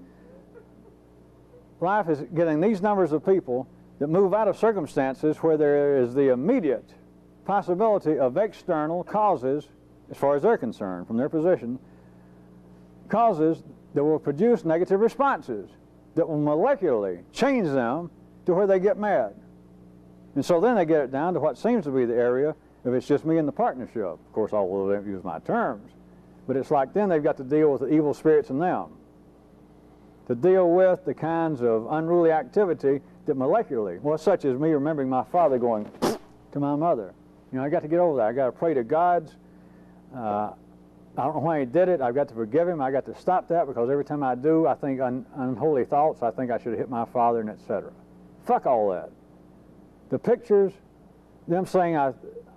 life is getting these numbers of people that move out of circumstances where there is the immediate possibility of external causes, as far as they're concerned, from their position, causes that will produce negative responses that will molecularly change them to where they get mad. And so then they get it down to what seems to be the area if it's just me and the partnership. Of course, all of them use my terms. But it's like then they've got to deal with the evil spirits in them, to deal with the kinds of unruly activity that molecularly, well, such as me remembering my father going to my mother. I got to get over that. I got to pray to gods. I don't know why he did it. I've got to forgive him. I got to stop that because every time I do, I think unholy thoughts. I think I should have hit my father, and etc. Fuck all that. The pictures, them saying I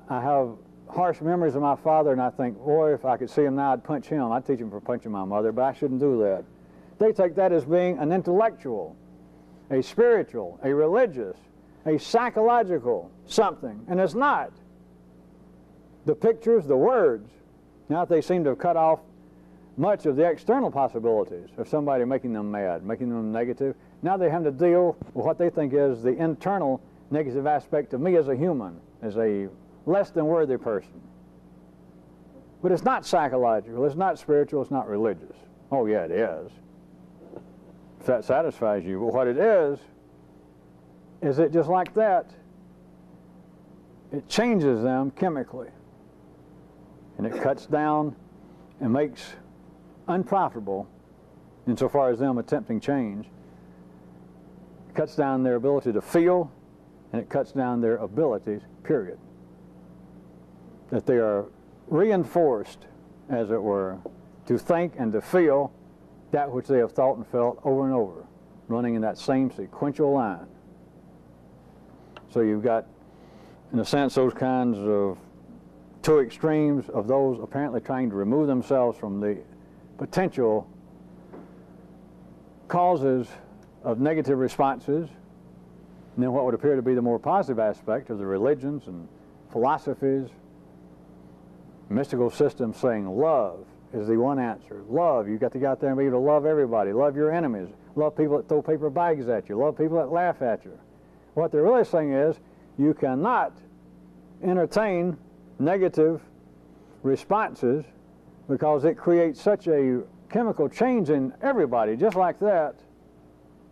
have harsh memories of my father, and I think, boy, if I could see him now, I'd punch him. I'd teach him for punching my mother, but I shouldn't do that. They take that as being an intellectual, a spiritual, a religious, a psychological something, and it's not. The pictures, the words, now that they seem to have cut off much of the external possibilities of somebody making them mad, making them negative, now they have to deal with what they think is the internal negative aspect of me as a human, as a less than worthy person. But it's not psychological, it's not spiritual, it's not religious. Oh yeah, it is. If that satisfies you. But what it is it just like that, it changes them chemically. And it cuts down and makes unprofitable, insofar as them attempting change. It cuts down their ability to feel, and it cuts down their abilities, period. That they are reinforced, as it were, to think and to feel that which they have thought and felt over and over, running in that same sequential line. So you've got, in a sense, those kinds of two extremes of those apparently trying to remove themselves from the potential causes of negative responses, and then what would appear to be the more positive aspect of the religions and philosophies, mystical systems saying love is the one answer. Love, you've got to get out there and be able to love everybody, love your enemies, love people that throw paper bags at you, love people that laugh at you. What they're really saying is you cannot entertain negative responses because it creates such a chemical change in everybody, just like that,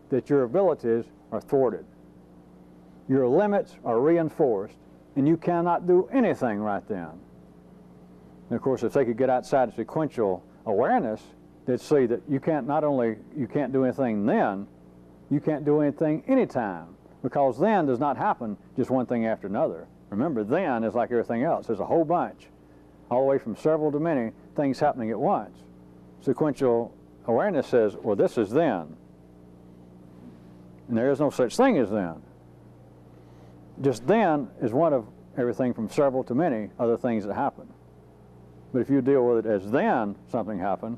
that your abilities are thwarted. Your limits are reinforced, and you cannot do anything right then. And of course, if they could get outside of sequential awareness, they'd see that you can't, not only you can't do anything then, you can't do anything anytime, because then does not happen just one thing after another. Remember, then is like everything else. There's a whole bunch, all the way from several to many things happening at once. Sequential awareness says, well, this is then. And there is no such thing as then. Just then is one of everything from several to many other things that happen. But if you deal with it as then something happened,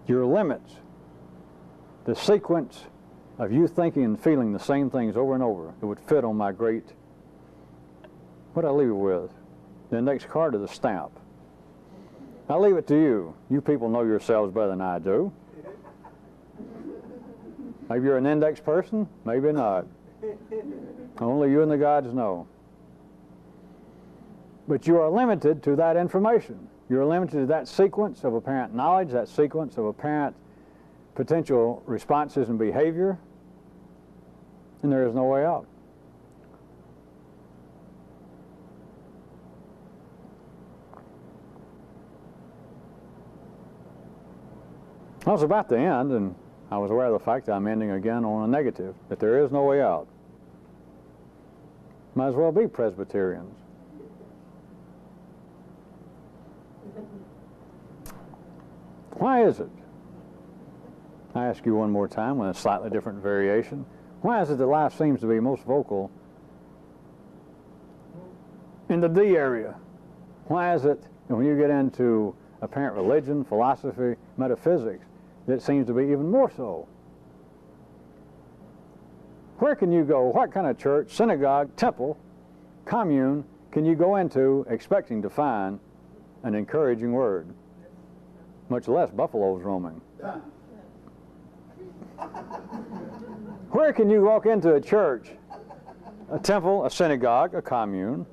your limits, the sequence of you thinking and feeling the same things over and over, it would fit on my great, what I leave it with, the index card or the stamp. I'll leave it to you. You people know yourselves better than I do. Maybe you're an index person, maybe not. Only you and the gods know. But you are limited to that information. You're limited to that sequence of apparent knowledge, that sequence of apparent potential responses and behavior, and there is no way out. I was about to end, and I was aware of the fact that I'm ending again on a negative, that there is no way out. Might as well be Presbyterians. Why is it? I ask you one more time with a slightly different variation. Why is it that life seems to be most vocal in the D area? Why is it that when you get into apparent religion, philosophy, metaphysics, that it seems to be even more so? Where can you go? What kind of church, synagogue, temple, commune can you go into expecting to find an encouraging word? Much less buffaloes roaming. Where can you walk into a church, a temple, a synagogue, a commune,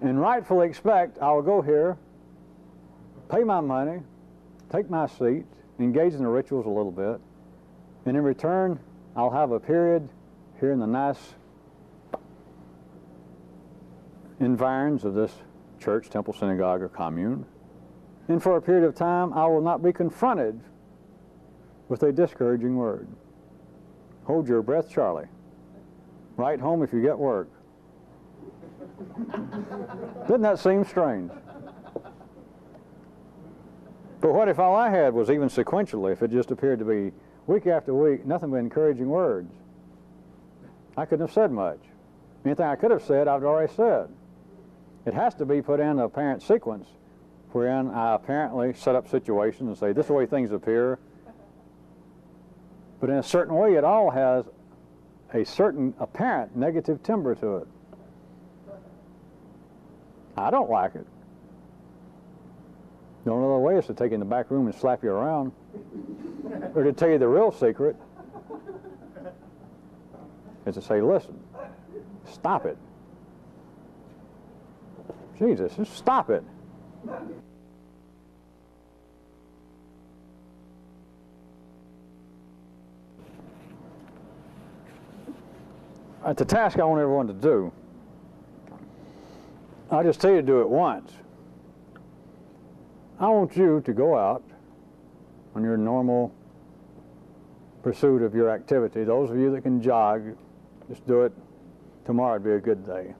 and rightfully expect, I will go here, pay my money, take my seat, engage in the rituals a little bit, and in return, I'll have a period here in the nice environs of this church, temple, synagogue, or commune. And for a period of time, I will not be confronted with a discouraging word. Hold your breath, Charlie. Write home if you get work. Doesn't that seem strange? But what if all I had was, even sequentially, if it just appeared to be week after week, nothing but encouraging words? I couldn't have said much. Anything I could have said, I've already said. It has to be put in a apparent sequence wherein I apparently set up situations and say, this is the way things appear. But in a certain way, it all has a certain apparent negative timbre to it. I don't like it. The only other way is to take you in the back room and slap you around, or to tell you the real secret, is to say, listen, stop it. Jesus, just stop it. It's a task I want everyone to do. I'll just tell you to do it once. I want you to go out on your normal pursuit of your activity. Those of you that can jog, just do it. Tomorrow would be a good day.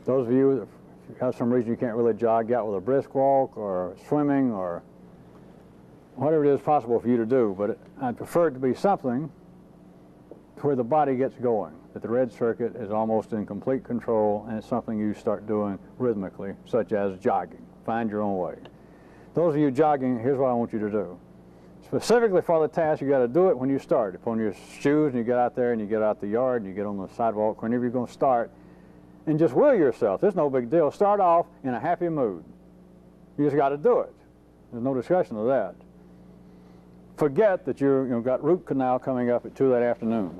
Those of you that, if you have some reason you can't really jog, get out with a brisk walk or swimming or whatever it is possible for you to do. But I'd prefer it to be something where the body gets going, that the red circuit is almost in complete control, and it's something you start doing rhythmically, such as jogging. Find your own way. Those of you jogging, here's what I want you to do. Specifically for the task, you got to do it when you start. You put on your shoes and you get out there and you get out the yard and you get on the sidewalk, whenever you're going to start, and just will yourself. There's no big deal. Start off in a happy mood. You just got to do it. There's no discussion of that. Forget that you've got root canal coming up at 2 that afternoon.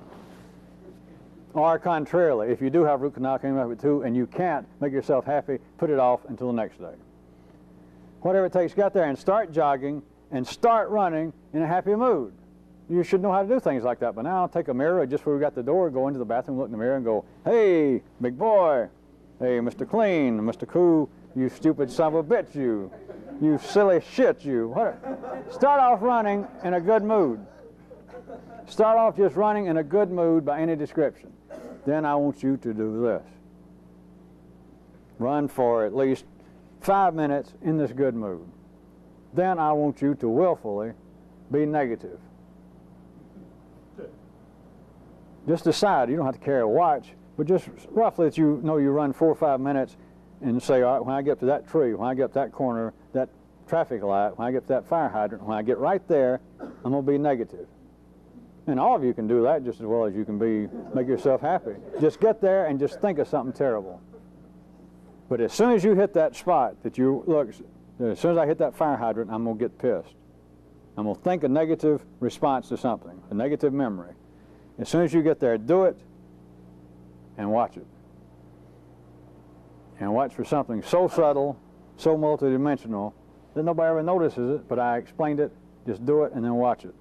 Or contrarily, if you do have root canal coming up at 2 and you can't make yourself happy, put it off until the next day. Whatever it takes, get there and start jogging and start running in a happy mood. You should know how to do things like that. But now take a mirror just where we got the door, go into the bathroom, look in the mirror and go, hey, big boy, hey, Mr. Clean, Mr. Cool, you stupid son of a bitch, you silly shit, you. Start off running in a good mood. Start off just running in a good mood by any description. Then I want you to do this. Run for at least 5 minutes in this good mood. Then I want you to willfully be negative. Just decide. You don't have to carry a watch, but just roughly that you know you run 4 or 5 minutes and say, all right, when I get to that tree, when I get to that corner, that traffic light, when I get to that fire hydrant, when I get right there, I'm going to be negative. And all of you can do that just as well as you can make yourself happy. Just get there and just think of something terrible. But as soon as you hit that spot that you, look, as soon as I hit that fire hydrant, I'm going to get pissed. I'm going to think a negative response to something, a negative memory. As soon as you get there, do it and watch it. And watch for something so subtle, so multidimensional, that nobody ever notices it, but I explained it. Just do it and then watch it.